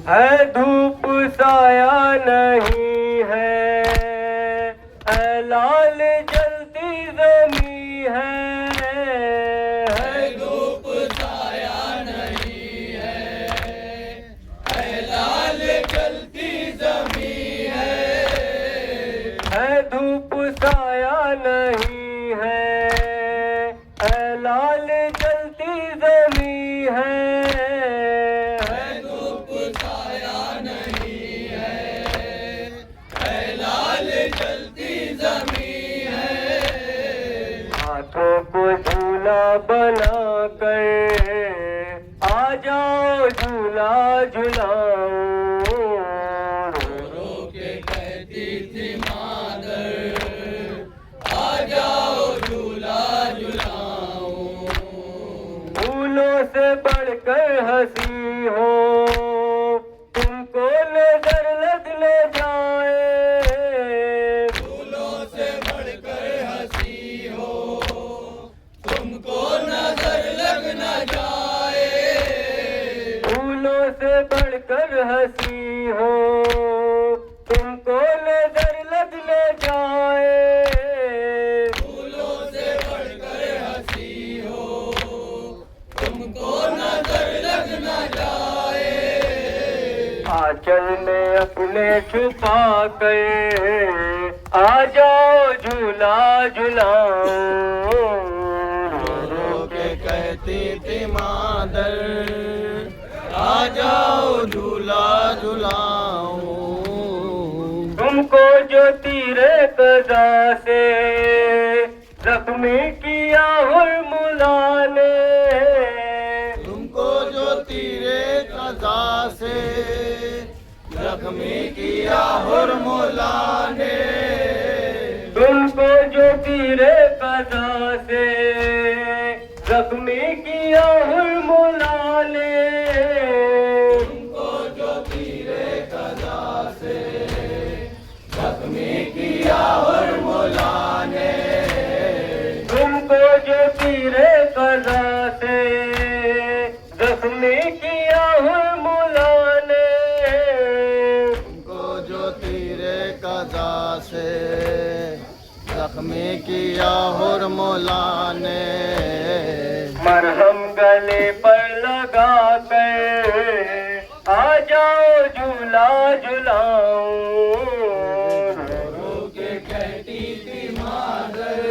है धूप साया नहीं है, है लाल जलती जमी है। है धूप साया नहीं है, है लाल जलती जमी है। है धूप साया नहीं है, है लाल जलती जमी है। है धूप साया नहीं है, है लाल जलती जमी है। हाथों को झूला बना कर आ जाओ झूला झुलाओ। रो के कहती थी मादर आ जाओ झूला झुलाओ। फूलों से बढ़कर हंसी हो तुमको नजर लग ले जाए। फूलों से बढ़कर हंसी हो तुमको नजर लग न जाए। फूलों से बढ़कर हंसी हो तुमको नजर लग ले जाए। फूलों से छुपा कर आ जाओ झूला झुलाऊं। रो के कहती थी मादर आ जाओ झूला झुलाऊं। तुमको जो तीरे कज़ा से जख्मी किया हुरमुला ने, तुमको जो तीरे कज़ा से जख्मी किया हुरमुला ने, तुमको जो तीरे कज़ा से जख्मी किया हुरमुला ने, तुमको जो तीरे कज़ा से जख्मी किया हुरमुला ने, तुमको जो तीरे कज़ा से जख्मी किया हुरमुला ने, तुमको जो तीरे कज़ा से जख्मी किया हुरमुला ने, मरहम गले पर लगा कर आ जाओ झूला झुलाऊं। रो के कहती थी मादर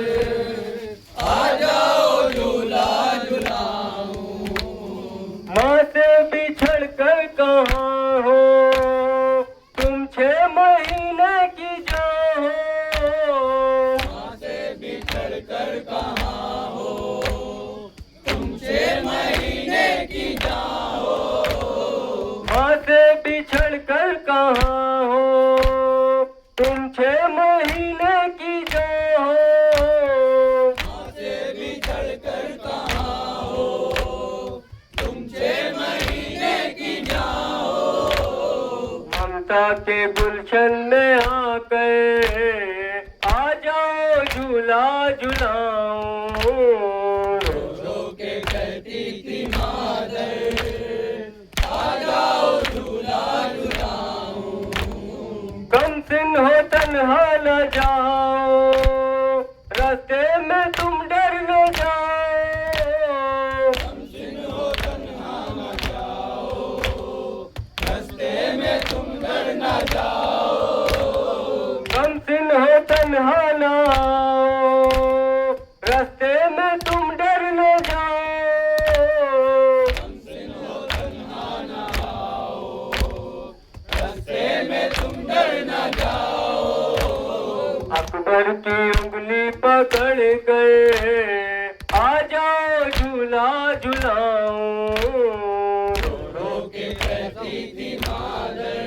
आ जाओ झूला झुलाऊं। माँ से बिछड़ कर कहाँ हो तुम 6 महीने की जाओ। माँ से बिछड़ कर कहाँ हो तुम 6 महीने की जाओ। माँ से बिछड़ कर कहाँ हो तुम 6 महीने की जाओ। माँ से बिछड़ कर कहाँ हो तुम 6 महीने की जाओ। ममता के गुलशन में आकर आ जाओ झूला झुलाऊं। रो के कहती थी मादर आ जाओ झूला झुलाऊं। कम सिन हो तन्हा न जाओ रास्ते में तुम डर न जाओ। कमसिन हो तन्हा न जाओ रास्ते में तुम डर न जाओ। कम सिन हो तन्हा न आओ रास्ते में तुम डर न जाओ। कमसिन हो तन्हा न आओ रास्ते में तुम डर न जाओ। अकबर की उंगली पकड़ कर आ जाओ झूला झुलाऊं। रो के कहती थी मादर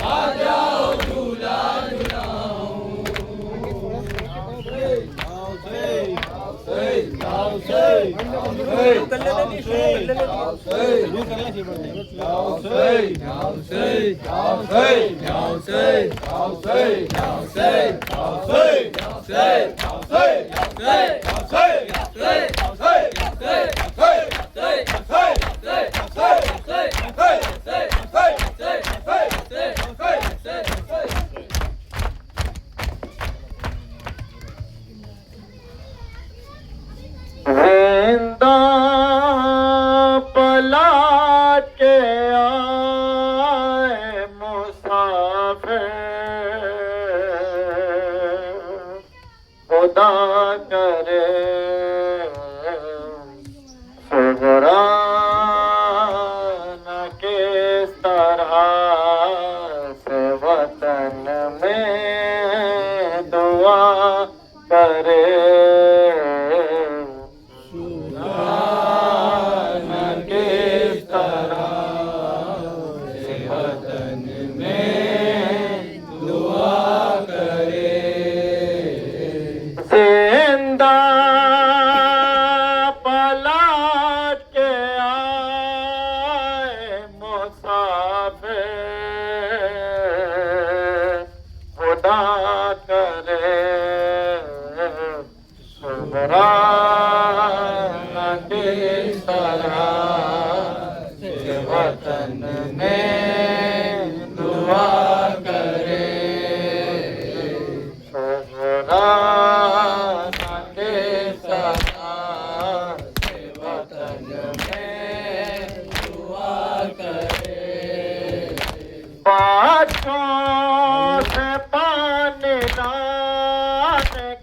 आ जाओ झूला झुलाऊं। जिंदा पला के आए मुसाफिर खुदा करे सुगरान किस तरह से वतन में दुआ करे। किस तरह से वतन में दुआ करे। जिंदा पलट के आए मुसाफिर खुदा करे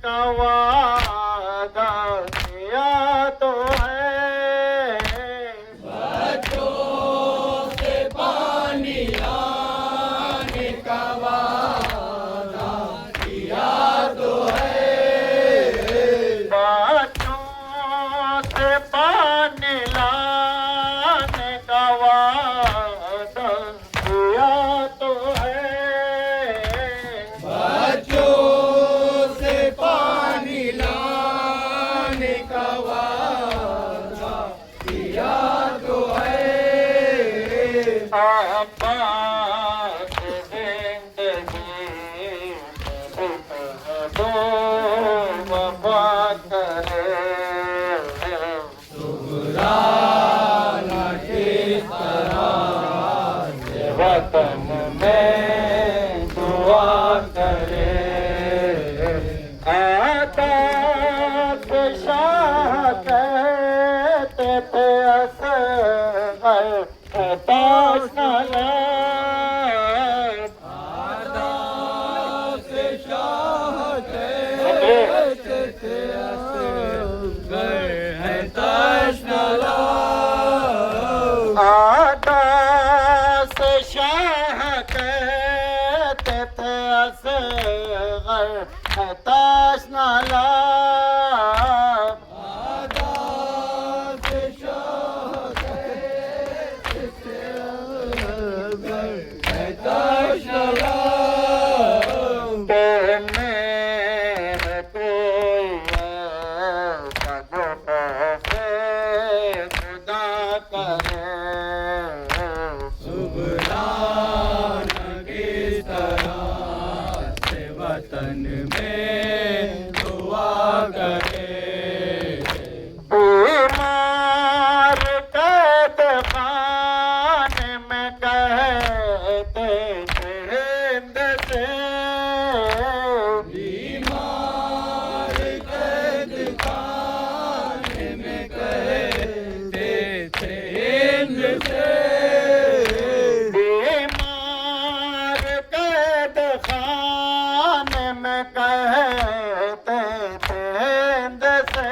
का वादा किया तो है। बच्चों से पानी लाने का वादा किया तो है। बच्चों से पानी लाने का वादा किया तो है। बच्चों से पानी लाने का वादा किया तो है। आबाद जिंदगी दो वफा करे। सुगराना किस तरह से वतन में दुआ करे। आदात शाह कहते थे असगर ताश नलत। आदाब से शाह कहते थे असगर है तशनला। आदात शाह कहते थे असगर ताश नलत। आदाब से शाह कहते थे असगर है तशनला। मेरे कोई ऐसा जो ऐसे खुदा करे। सुगराना किस तरह से वतन में दुआ करे। बीमार कैद खाने में कहते थे हिंद से। बीमार कैद खाने में कहते थे हिंद से। बीमार कैद खाने में कहते थे हिंद से।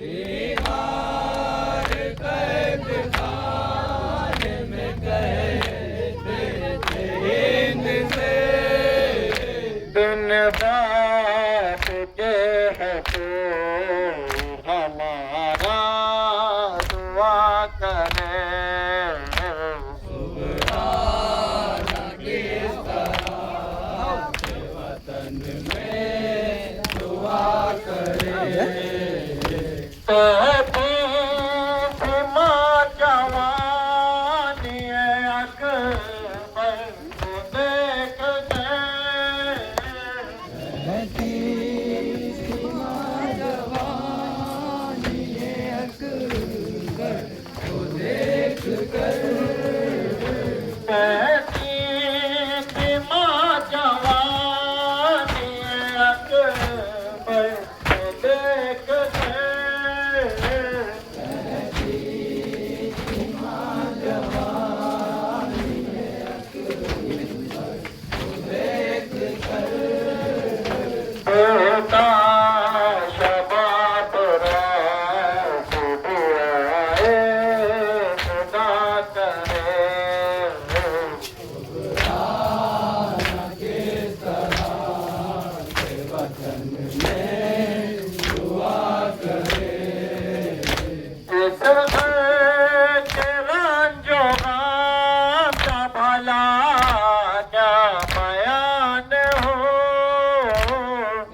बीमार कैद खाने में कहते थे हिंद से। दिन बात के है तो हमारा दुआ करे। सुगराना किस तरह से वतन में दुआ करे। माँ जवानी अकबर को देख माँ जवानी अकबर को देख शबाब रात बुआए खुदा करे। किस तरह से वतन में दुआ करे। इस घर के रंजो गाम का भला क्या बयान हो।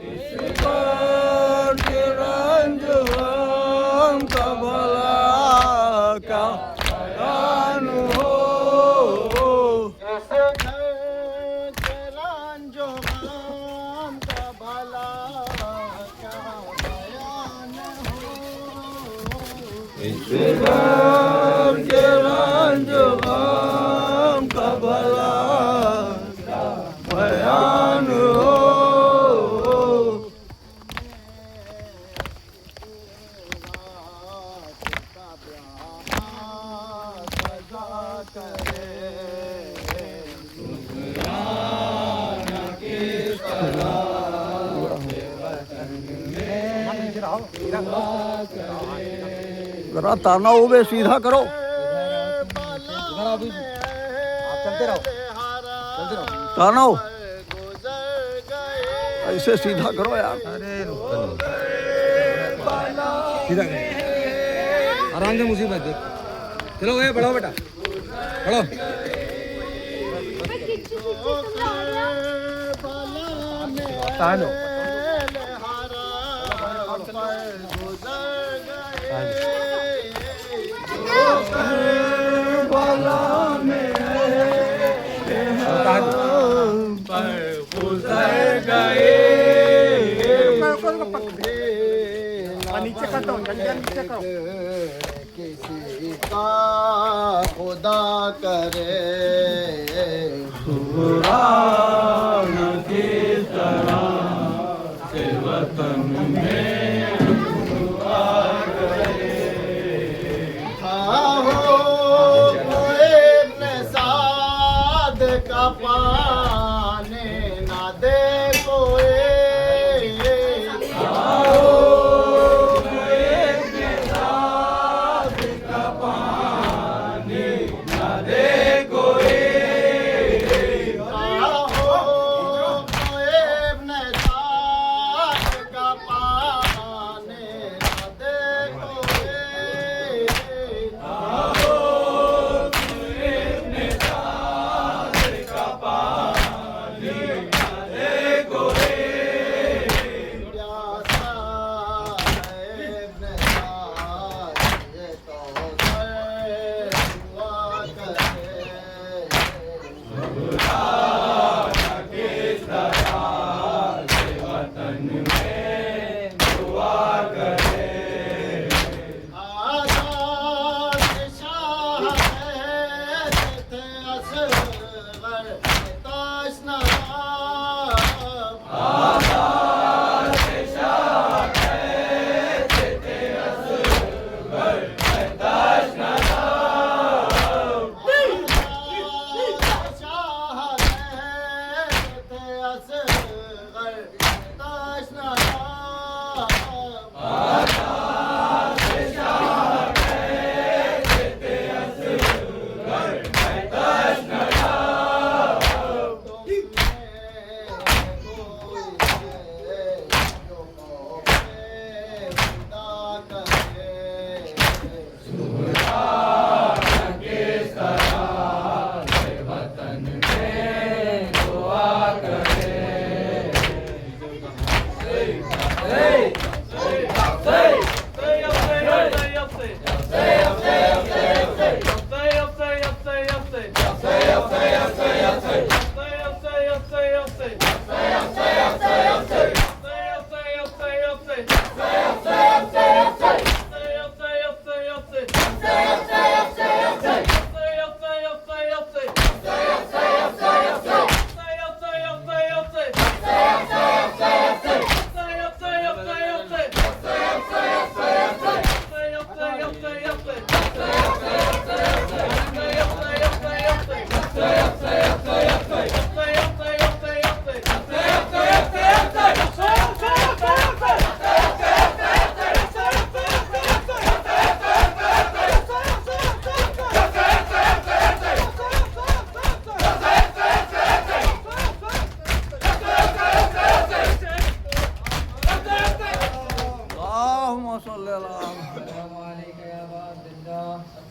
इस बार के रंज हम का भला का बयान हो। इस घर के रंजो गाम का भला क्या बयान हो। इस बार के रंज हम का भला का बयान हो। किस तरह जरा ताना हुए सीधा करो। ताना हो ऐसे सीधा करो यार। सीधा आराम से मुसीबत देख। चलो ये बढ़ो बेटा बढ़ो। तानो नीचे करता हूँ नीचे करो। किसी का खुदा करे कुरान की तरह से वतन में हो कोई अपने साथ का पाने ना दे कोई अल्लाहुम्मा सल्ली अला अस्सलामु अलैकुम या अबा अब्दुल्लाह।